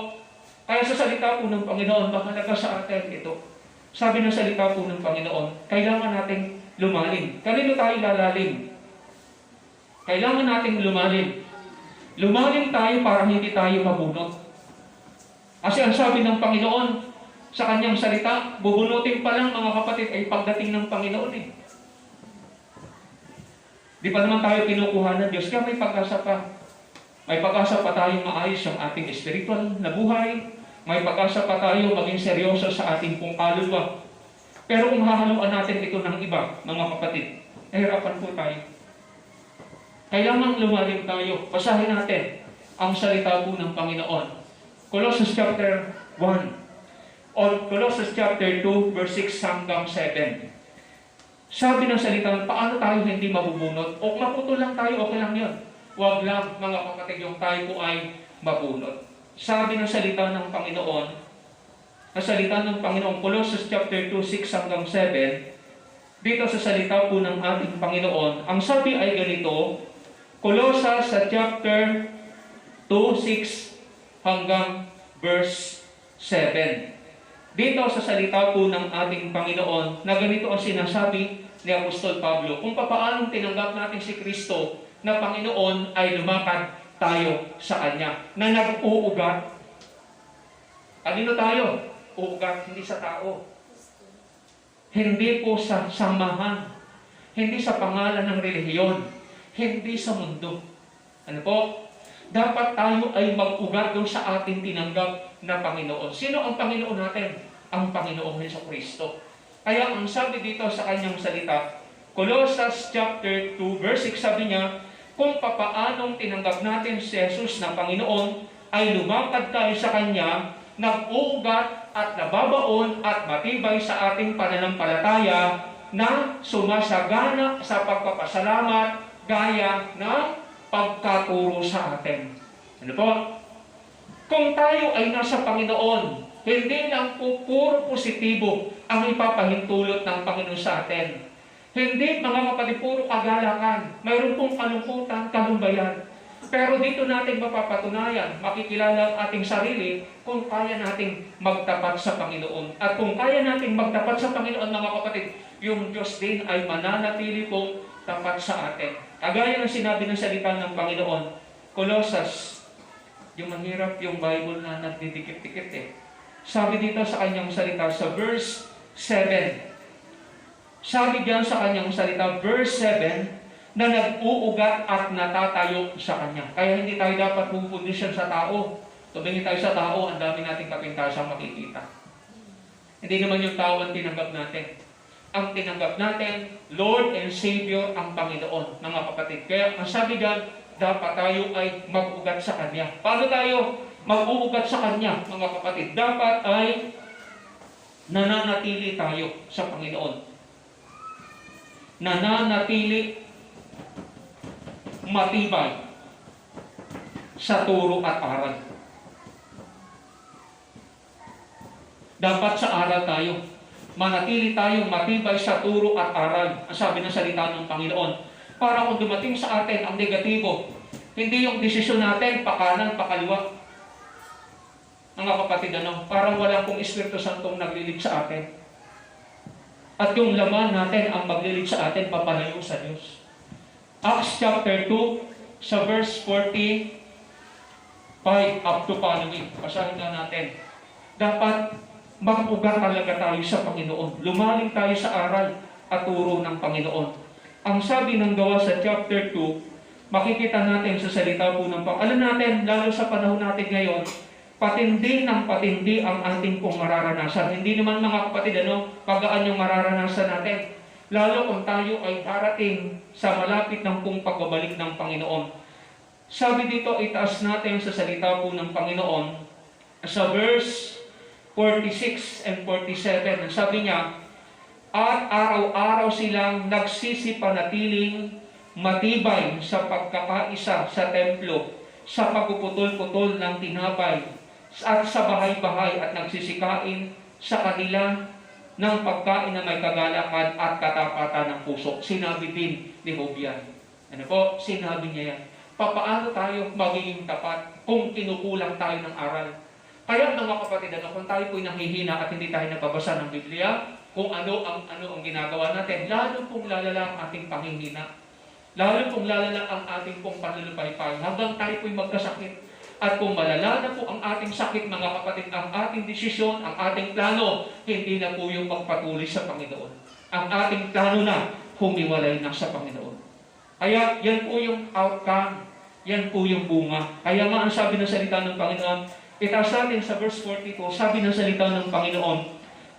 Kaya sa salita po ng Panginoon, mahalaga sa atin ito. Sabi ng salita po ng Panginoon, kailangan nating lumalim. Kanino tayo lalalim? Kailangan nating lumalim. Lumalim tayo para hindi tayo mabunot. Kasi ang sabi ng Panginoon sa kanyang salita, bubunutin pa lang mga kapatid ay pagdating ng Panginoon eh. Di pa naman tayo kinukuha ng Diyos, kaya may pag-asa pa. May pag-asa pa tayong maayos ang ating spiritual na buhay. May pag-asa pa tayo maging seryoso sa ating pong kaluluwa. Pero kung hahaluan natin ito ng iba, mga kapatid, nahirapan po tayo. Kailangan lumalim tayo. Basahin natin ang salita po ng Panginoon. Colossians chapter 1 o Colossians chapter 2 verse 6 hanggang 7. Sabi ng salita, paano tayo hindi mabubunot? O maputol lang tayo, okay lang yun. Huwag lang mga kapatid yung tayo po ay mabunot. Sabi ng salita ng Panginoon, Colossians chapter 2, 6 hanggang 7, dito sa salita po ng ating Panginoon, ang sabi ay ganito, Colossians sa chapter 2, 6 hanggang verse 7. Dito sa salita po ng ating Panginoon, na ganito ang sinasabi ni Apostol Pablo, kung paano tinanggap natin si Kristo na Panginoon ay lumakad tayo sa Kanya, na nag-uugat. Kanino tayo? Uugat, hindi sa tao. Hindi po sa samahan. Hindi sa pangalan ng relihiyon. Hindi sa mundo. Ano po? Dapat tayo ay mag-ugat doon sa ating tinanggap na Panginoon. Sino ang Panginoon natin? Ang Panginoong Jesucristo. Kaya ang sabi dito sa kanyang salita, Colossians chapter 2 verse 6, sabi niya, kung papaanong tinanggap natin si Jesus na Panginoon, ay lumakad tayo sa Kanya, nag-uugat at nababaon at matibay sa ating pananampalataya na sumasagana sa pagpapasalamat gaya ng pagkaturo sa atin. Ano po? Kung tayo ay nasa Panginoon, hindi lang po puro positibo ang ipapahintulot ng Panginoon sa atin. Hindi, mga kapatid, puro kagalakan. Mayroon pong kalungkutan, kalumbayan. Pero dito natin mapapatunayan, makikilala ang ating sarili kung kaya nating magtapat sa Panginoon. At kung kaya nating magtapat sa Panginoon, mga kapatid, yung Diyos din ay mananatili pong tapat sa atin. Kagaya ng sinabi ng salita ng Panginoon, Colossians, yung mahirap yung Bible na nagdidikit-dikit eh. Sabi dito sa kanyang salita sa verse 7. Sabi diyan sa kanyang salita, verse 7, na nag-uugat at natatayo sa Kanya. Kaya hindi tayo dapat pupundisyon sa tao. Tumingin tayo sa tao, ang dami nating kapintasang makikita. Hindi naman yung tao ang tinanggap natin. Ang tinanggap natin, Lord and Savior ang Panginoon, mga kapatid. Kaya ang sabi diyan, dapat tayo ay mag-ugat sa Kanya. Paano tayo mag-uugat sa Kanya, mga kapatid? Dapat ay nananatili tayo sa Panginoon. Nananatili matibay sa turo at aral. Dapat sa aral tayo. Manatili tayong matibay sa turo at aral. Ang sabi ng salita ng Panginoon. Para kung dumating sa atin ang negatibo, hindi yung desisyon natin pakanan, pakaliwa. Mga kapatid, parang wala pong Espiritu Santong naglilig sa atin. At yung laman natin ang maglilid sa atin papalayo sa Diyos. Acts chapter 2, sa verse 45 up to following. Basahin na natin. Dapat mag-ugat talaga tayo sa Panginoon. Lumalim tayo sa aral at turo ng Panginoon. Ang sabi ng Gawa sa chapter 2, makikita natin sa salita po ng Panginoon. Alam natin, lalo sa panahon natin ngayon, patindi ng patindi ang ating pong mararanasan. Hindi naman mga kapatid, pagaan yung mararanasan natin. Lalo kung tayo ay darating sa malapit ng pong pagbabalik ng Panginoon. Sabi dito, itaas natin sa salita po ng Panginoon, sa verse 46 and 47, sabi niya, at araw-araw silang nagsisipanatiling matibay sa pagkakaisa sa templo, sa pagpuputol-putol ng tinapay, at sa bahay-bahay at nagsisikain sa kanila ng pagkain na may kagalakan at katapatan ng puso. Sinabi din ni Hobyan. Ano po? Sinabi niya yan. Papaano tayo magiging tapat kung kinukulang tayo ng aral? Kaya mga kapatid, kung tayo po'y nanghihina at hindi tayo nababasa ng Biblia, kung ano ang ginagawa natin, lalo pong lalala ang ating panghihina. Lalo pong lalala ang ating pong panlulupaypay hanggang tayo po'y magkasakit. At kung malala na po ang ating sakit, mga kapatid, ang ating desisyon, ang ating plano, hindi na po yung magpatuloy sa Panginoon. Ang ating plano na, humiwalay na sa Panginoon. Kaya yan po yung outcome, yan po yung bunga. Kaya nga ang sabi ng salita ng Panginoon, itaas natin sa verse 42, sabi ng salita ng Panginoon,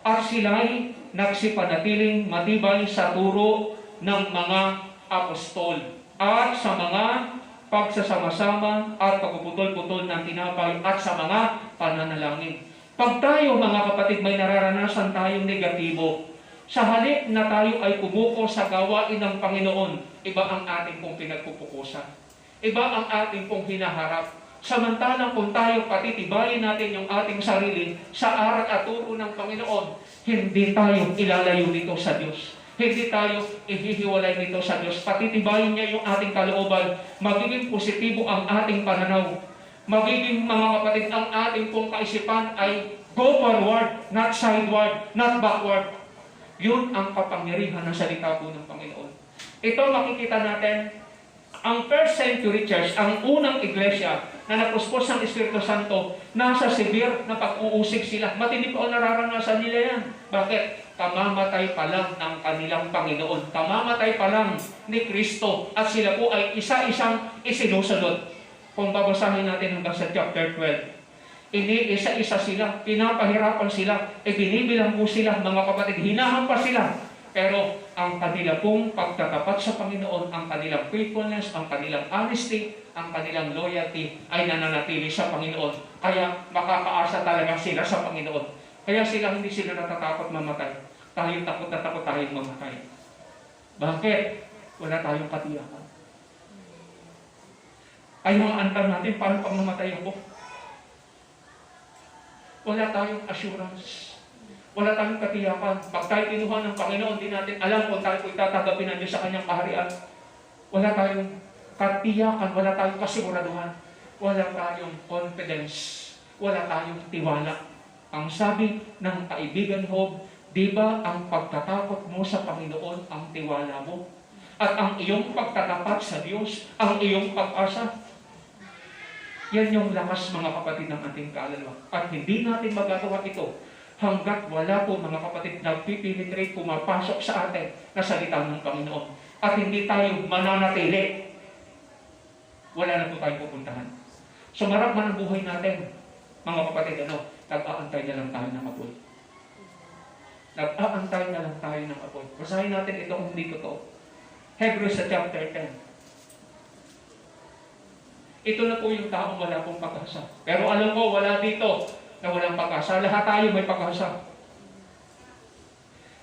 at sila'y nagsipanatiling matibay sa turo ng mga apostol at sa mga pagsasama-sama at pagpuputol-putol ng tinapay at sa mga pananalangin. Pag tayo mga kapatid may nararanasan tayong negatibo, sa halip na tayo ay pumuko sa gawain ng Panginoon, iba ang ating pong pinagpupukusan. Iba ang ating pong hinaharap. Samantalang kung tayo patitibayin natin yung ating sarili sa aral at turo ng Panginoon, hindi tayo ilalayo nito sa Diyos. Hindi tayo ihihiwalay nito sa Diyos. Patitibayin niya yung ating kalooban. Magiging positibo ang ating pananaw. Magiging mga kapatid, ang ating pong kaisipan ay go forward, not sideward, not backward. Yun ang kapangyarihan ng salita po ng Panginoon. Ito makikita natin, ang first century church, ang unang iglesia na napuspos ng Espiritu Santo, nasa severe na pag-uusig sila. Matindi po ang nararanasan nila yan. Bakit? Kamamatay pa lang ng kanilang Panginoon. Kamamatay pa lang ni Kristo. At sila po ay isa-isang isinusunod. Kung babasahin natin hanggang sa chapter 12. Ini-isa-isa sila, pinapahirapan sila, binibilang po sila, mga kapatid, hinahampas sila. Pero ang kanila pong pagtatapat sa Panginoon, ang kanilang faithfulness, ang kanilang honesty, ang kanilang loyalty ay nananatili sa Panginoon. Kaya makakaasa talaga sila sa Panginoon. Kaya hindi sila natatakot mamatay. Tayo takot na takot tayong mamatay. Bakit? Wala tayong katiyakan. Ay mga antar natin, paano pag mamatay ako? Wala tayong assurance. Wala tayong katiyakan. Pag tayo kinuha ng Panginoon, di natin alam kung tayo po itatagapin ng Diyos sa kanyang kaharian. Wala tayong katiyakan, wala tayong kasiguraduhan. Wala tayong confidence. Wala tayong tiwala. Ang sabi ng kaibigan Job, di ba ang pagtatakot mo sa Panginoon ang tiwala mo? At ang iyong pagtatapat sa Diyos, ang iyong pag-asa. Yan yung lakas mga kapatid ng ating kaluluwa. At hindi natin magagawa ito hanggat wala po mga kapatid nagpipenetrate, pumapasok sa atin na salita ng Panginoon. At hindi tayo mananatili. Wala na po tayo pupuntahan. Sumarap man ang buhay natin, mga kapatid, nag-aantay na lang tayo ng apoy. Nag-aantay na lang tayo ng apoy. Basahin natin ito kung hindi totoo. Hebrews sa chapter 10. Ito na po yung taong wala pong pag-asa. Pero alam ko, wala dito na walang pag-asa. Lahat tayo may pag-asa.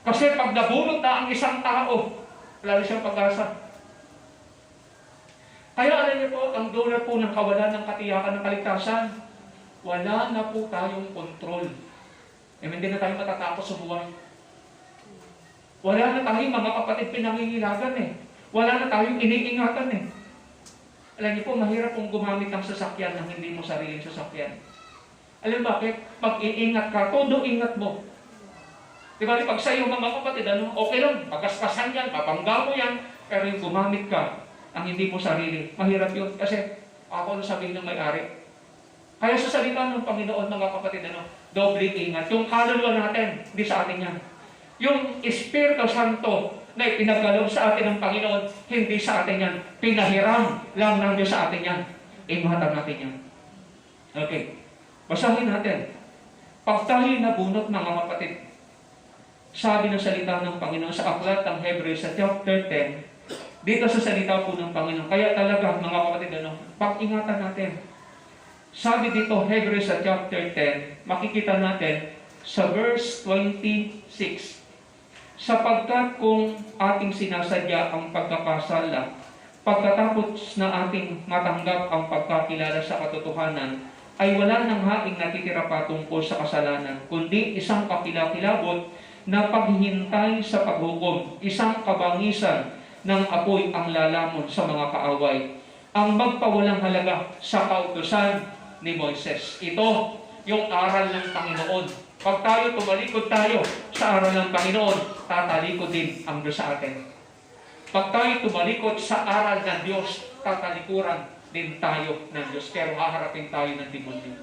Kasi pag nabulot na ang isang tao, wala rin siyang pag-asa. Kaya alam niyo po, ang dulot po ng kawalan ng katiyakan ng kaligtasan, wala na po tayong kontrol. Hindi na tayo matatakot sa buhay. Wala na tayong mga kapatid pinangingilagan Wala na tayong iniingatan Alam niyo po, mahirap pong gumamit ng sasakyan ng hindi mo sariling sasakyan. Alam bakit? Pag iingat ka, todo ingat mo. Di ba, pag sa iyo mga kapatid, okay lang, pagaspasan yan, mapangga mo yan, pero yung gumamit ka, ang hindi mo sarili, mahirap yun. Kasi ako na sabihin ng may-ari. Kaya sa salita ng Panginoon, mga kapatid, doble ingat. Yung kaluluwa natin, hindi sa atin yan. Yung Espiritu Santo na ipinagkaloob sa atin ng Panginoon, hindi sa atin yan. Pinahiram lang ng Diyos sa atin yan. Ingatan natin yan. Okay. Basahin natin. Pag tayo nabunot, mga kapatid, sabi ng salita ng Panginoon sa aklat ng Hebrews sa chapter 10, dito sa salita po ng Panginoon. Kaya talaga, mga kapatid, pag-ingatan natin. Sabi dito, Hebrews sa chapter 10, makikita natin sa verse 26, sapagkat kung ating sinasadya ang pagkakasala, pagkatapos na ating matanggap ang pagkakilala sa katotohanan, ay wala nang haing natitira pa tungkol sa kasalanan, kundi isang kakilakilabot na paghihintay sa paghukom, isang kabangisan ng apoy ang lalamon sa mga kaaway, ang magpawalang halaga sa kautusan ni Moises. Ito yung aral ng Panginoon. Pag tayo tumalikod tayo sa aral ng Panginoon, tatalikod din ang Diyos sa atin. Pag tayo tumalikod sa aral ng Diyos, tatalikuran din tayo ng Diyos. Pero haharapin tayo ng demonyo.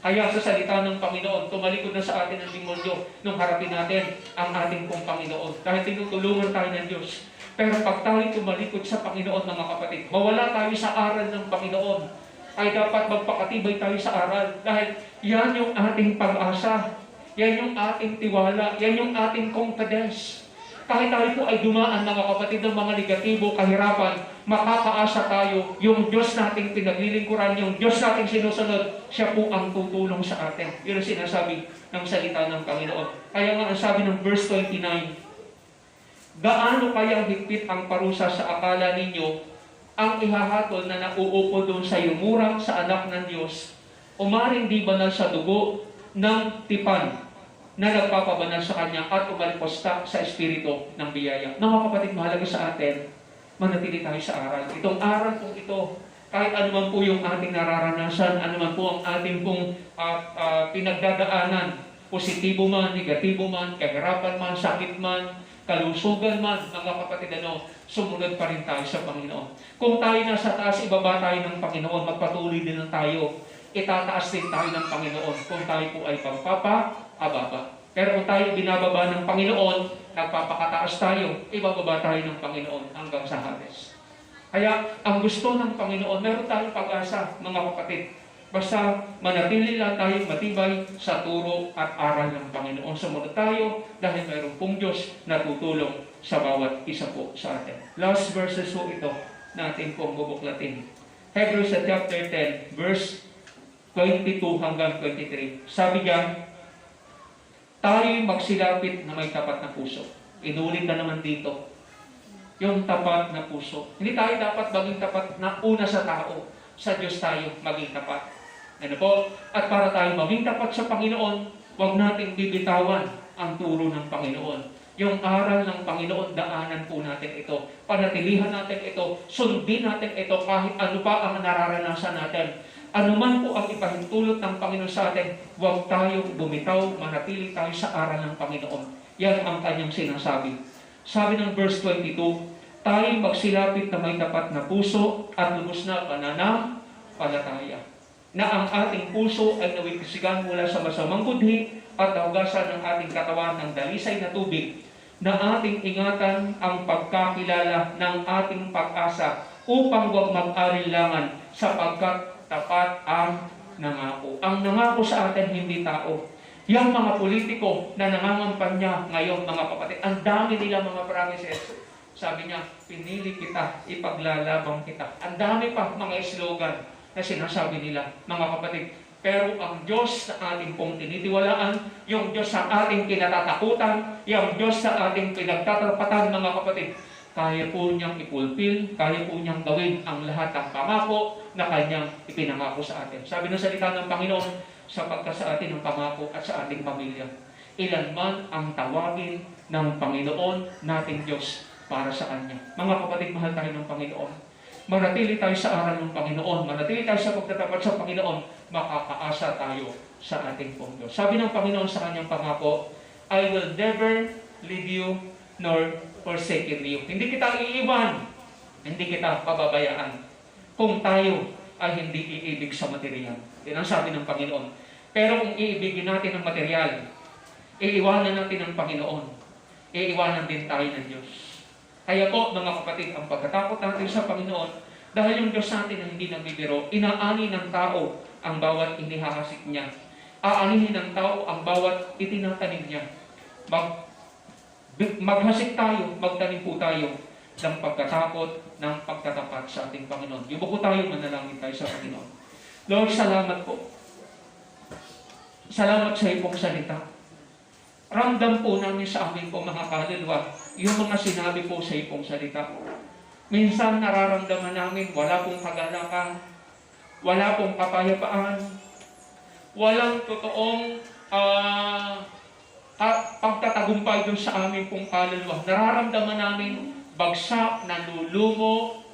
Kaya sa salita ng Panginoon, tumalikod na sa atin ang demonyo nung harapin natin ang ating pong Panginoon. Dahil tinutulungan tayo ng Diyos. Pero pag tayo tumalikod sa Panginoon, mga kapatid, mawala tayo sa aral ng Panginoon, ay dapat magpakatibay tayo sa aral. Dahil yan yung ating pag-asa. Yan yung ating tiwala. Yan yung ating confidence. Kahit tayo po ay dumaan, mga kapatid, ng mga negatibo, kahirapan, makakaasa tayo. Yung Diyos nating pinaglilingkuran, yung Diyos nating sinusunod, siya po ang tutulong sa atin. Yun ang sinasabi ng salita ng Panginoon. Kaya nga ang sabi ng verse 29, gaano kayang higpit ang parusa sa akala ninyo ang ihahatol na nauupo doon sa yumurang sa anak ng Diyos, umaring di banal sa dugo ng tipan na nagpapabanal sa Kanya at umaliposta sa Espiritu ng biyaya. Mga kapatid, mahalaga sa atin, manatili tayo sa aral. Itong aral pong ito, kahit anuman po yung ating nararanasan, anuman po ang ating pong pinagdadaanan, positibo man, negatibo man, kahirapan man, sakit man, kalusugan man, mga kapatid, sumunod pa rin tayo sa Panginoon. Kung tayo nasa taas, ibaba tayo ng Panginoon, magpatuloy din tayo, itataas din tayo ng Panginoon kung tayo po ay pagpapaababa. Pero kung tayo binababa ng Panginoon, nagpapakataas tayo, ibababa tayo ng Panginoon hanggang sa Hades. Kaya, ang gusto ng Panginoon, meron tayong pag-asa, mga kapatid. Basta manatili lang tayo matibay sa turo at aral ng Panginoon. Sumunod tayo dahil mayroon pong Diyos na tutulong sa bawat isa po sa atin. Last verses po ito natin pong bubuklatin. Hebrews chapter 10, verse 22 hanggang 23. Sabi niya, tayo'y magsilapit na may tapat na puso. Inulit na naman dito. Yung tapat na puso. Hindi tayo dapat maging tapat na una sa tao. Sa Diyos tayo maging tapat. Ano po? At para tayo maging tapat sa Panginoon, huwag nating bibitawan ang turo ng Panginoon. Yung aral ng Panginoon, daanan po natin ito. Panatilihan natin ito. Sundin natin ito kahit ano pa ang nararanasan natin. Ano man po ang ipahintulot ng Panginoon sa atin, huwag tayong bumitaw, manatili tayo sa aral ng Panginoon. Yan ang kanyang sinasabi. Sabi ng verse 22, tayo magsilapit na may tapat na puso at lubos na pananampalataya, na ang ating puso ay nawigsigan mula sa masamang budhi at nahugasan ng ating katawan ng dalisay na tubig, na ating ingatan ang pagkakilala ng ating pag-asa upang huwag mag-alinlangan sapagkat tapat ang nangako. Ang nangako sa atin hindi tao. Yung mga politiko na nangangampanya ngayon, mga kapatid, ang dami nila mga promises. Sabi niya, pinili kita, ipaglalabang kita. Ang dami pa mga slogan na sinasabi nila, mga kapatid. Pero ang Diyos na ating pong tinitiwalaan, yung Diyos sa ating kinatatakutan, yung Diyos sa ating pinagtatarapatan, mga kapatid, kaya po niyang ipulpil, kaya po niyang gawin ang lahat ng pangako na kanyang ipinangako sa atin. Sabi ng salita ng Panginoon, sapagkat sa atin ang pangako at sa ating pamilya. Ilan man ang tawagin ng Panginoon nating Diyos para sa Kanya. Mga kapatid, mahal tayo ng Panginoon. Manatili tayo sa aral ng Panginoon. Manatili tayo sa pagtatapat sa Panginoon. Makakaasa tayo sa ating pong Diyos. Sabi ng Panginoon sa Kanyang pangako, I will never leave you nor forsaken you. Hindi kita iiwan, hindi kita pababayaan kung tayo ay hindi iibig sa material. Yan ang sabi ng Panginoon. Pero kung iibigin natin ang material, iiwanan natin ang Panginoon, iiwanan din tayo ng Diyos. Kaya po, mga kapatid, ang pagkatakot natin sa Panginoon, dahil yung Diyos natin na hindi nagbibiro, inaani ng tao ang bawat inihahasik niya. Aanihin ng tao ang bawat itinatanim niya. Maghasik tayo, magtanim po tayo ng pagkatakot, ng pagtatapat sa ating Panginoon. Yung po tayo, manalangin tayo sa Panginoon. Lord, salamat po. Salamat sa iyong salita. Ramdam po namin sa amin po mga kaluluwa yung mga sinabi po sa iyong salita. Minsan nararamdaman namin wala pong kagalakan, wala pong kapayapaan, walang totoong pagtatagumpay doon sa amin pong kaluluwa. Nararamdaman namin bagsak, nalulumo,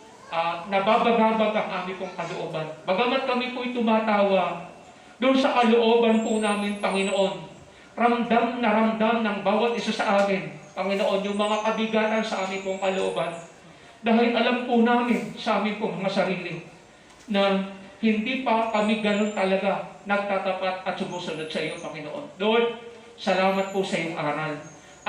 nababagabag ang aming pong kalooban. Bagamat kami po'y tumatawa, doon sa kalooban po namin, Panginoon, ramdam na ramdam ng bawat isa sa amin, Panginoon, yung mga kabigatan sa aming pong kalooban. Dahil alam po namin sa aming pong mga sarili na hindi pa kami ganun talaga nagtatapat at sumusunod sa iyo, Panginoon. Lord, salamat po sa iyong aral.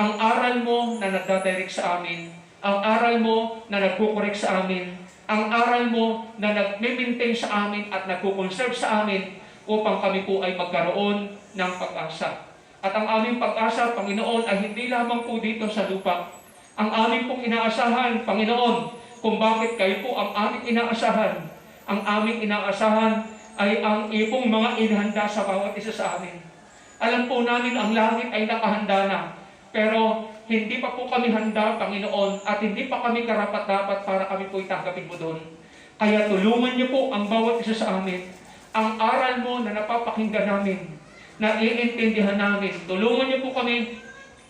Ang aral mo na nagdadirect sa amin, ang aral mo na nagkukorek sa amin, ang aral mo na nag-maintain sa amin at nagkukonserve sa amin upang kami po ay magkaroon ng pag-asa. At ang aming pag-asa, Panginoon, ay hindi lamang po dito sa lupa. Ang aming pong inaasahan, Panginoon, kung bakit kayo po ang aming inaasahan. Ang aming inaasahan ay ang ipong mga inhanda sa bawat isa sa amin. Alam po namin ang langit ay nakahanda na. Pero hindi pa po kami handa, Panginoon, at hindi pa kami karapat-dapat para kami po itanggapin mo doon. Kaya tulungan niyo po ang bawat isa sa amin. Ang aral mo na napapakinggan namin, na iintindihan namin. Tulungan niyo po kami,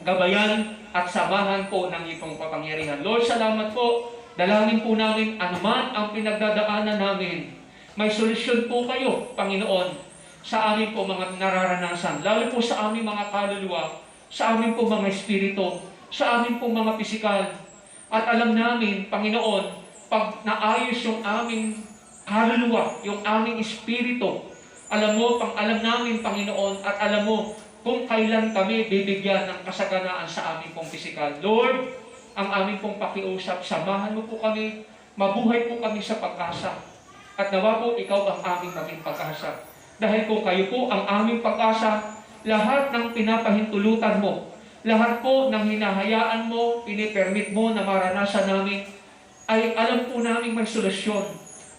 gabayan at samahan po ng ipong kapangyarihan. Lord, salamat po. Dalangin po namin anuman ang pinagdadaanan namin. May solusyon po kayo, Panginoon, sa amin po mga nararanasan. Lalo po sa aming mga kaluluwa, sa amin po mga espiritu, sa amin po mga pisikal. At alam namin, Panginoon, pag naayos yung aming kaluluwa, yung aming espiritu, alam namin, Panginoon, at alam mo kung kailan kami bibigyan ng kasaganaan sa aming pong pisikal. Lord, ang aming pong pakiusap, samahan mo po kami, mabuhay po kami sa pag-asa. At nawa po, ikaw ang aming maging pag-asa. Dahil kung kayo po ang aming pag-asa, lahat ng pinapahintulutan mo, lahat po ng hinahayaan mo, pinipermit mo na maranasan namin, ay alam po namin may solusyon.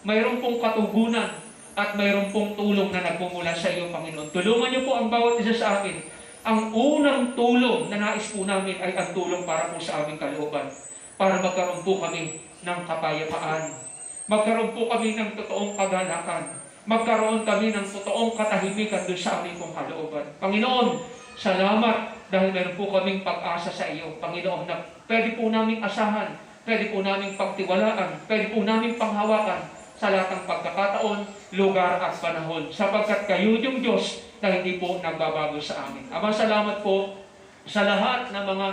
Mayroon pong katugunan at mayroon pong tulong na nagmumula sa iyo, Panginoon. Tulungan niyo po ang bawat isa sa akin. Ang unang tulong na nais po namin ay ang tulong para po sa aming kalooban. Para magkaroon po kami ng kapayapaan. Magkaroon po kami ng totoong kagalakan. Magkaroon kami ng totoong katahimikan doon sa aming pong kalooban. Panginoon, salamat dahil meron po kaming pag-asa sa iyo, Panginoon, na pwede po naming asahan, pwede po naming pagtiwalaan, pwede po naming panghawakan sa lahat ng pagkakataon, lugar at panahon. Sapagkat kayo yung Diyos na hindi po nagbabago sa amin. Ama, salamat po sa lahat ng mga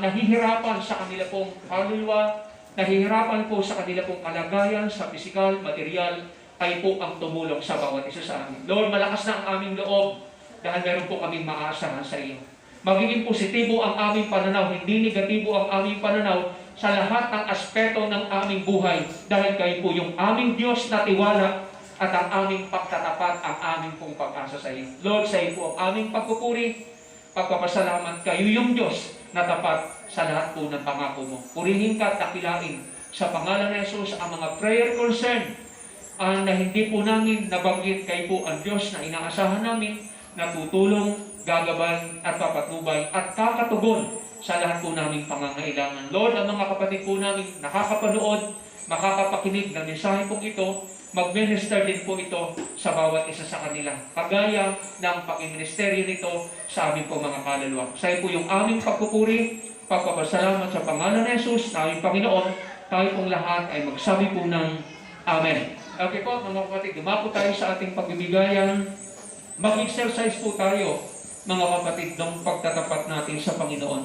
nahihirapan sa kanila pong kaluluwa, nahihirapan po sa kanila pong kalagayan, sa pisikal, material, ay po ang tumulong sa bawat isa sa amin. Lord, malakas na ang aming loob dahil meron po kaming maaasahan sa iyo. Magiging positibo ang aming pananaw, hindi negatibo ang aming pananaw sa lahat ng aspeto ng aming buhay dahil kayo po yung aming Diyos na tiwala at ang aming pagtatapat, ang aming pong pag-asa sa iyo. Lord, sa iyo po ang aming pagpupuri, pagpapasalamat, kayo yung Diyos na tapat sa lahat po ng pangako mo. Purihin ka at dakilain sa pangalan ni Jesus ang mga prayer concern na hindi po namin nabanggit. Kayo po ang Diyos na inaasahan namin na tutulong, gagabay at papatnubay at kakatugon sa lahat po naming pangangailangan. Lord, ang mga kapatid po namin nakakapanood, makakapakinig ng mensahe po ito, mag-minister din po ito sa bawat isa sa kanila. Kagaya ng pag-ministeryo nito sa aming po mga kaluluwa. Sa iyo po yung aming pagpupuri, pagpapasalamat sa pangalan ni Jesus, na aming Panginoon, tayo pong lahat ay magsabi po ng Amen. Okay po, mga kapatid, dumako tayo sa ating pagbibigayan. Mag-exercise po tayo mga kapatid, ng pagtatapat natin sa Panginoon.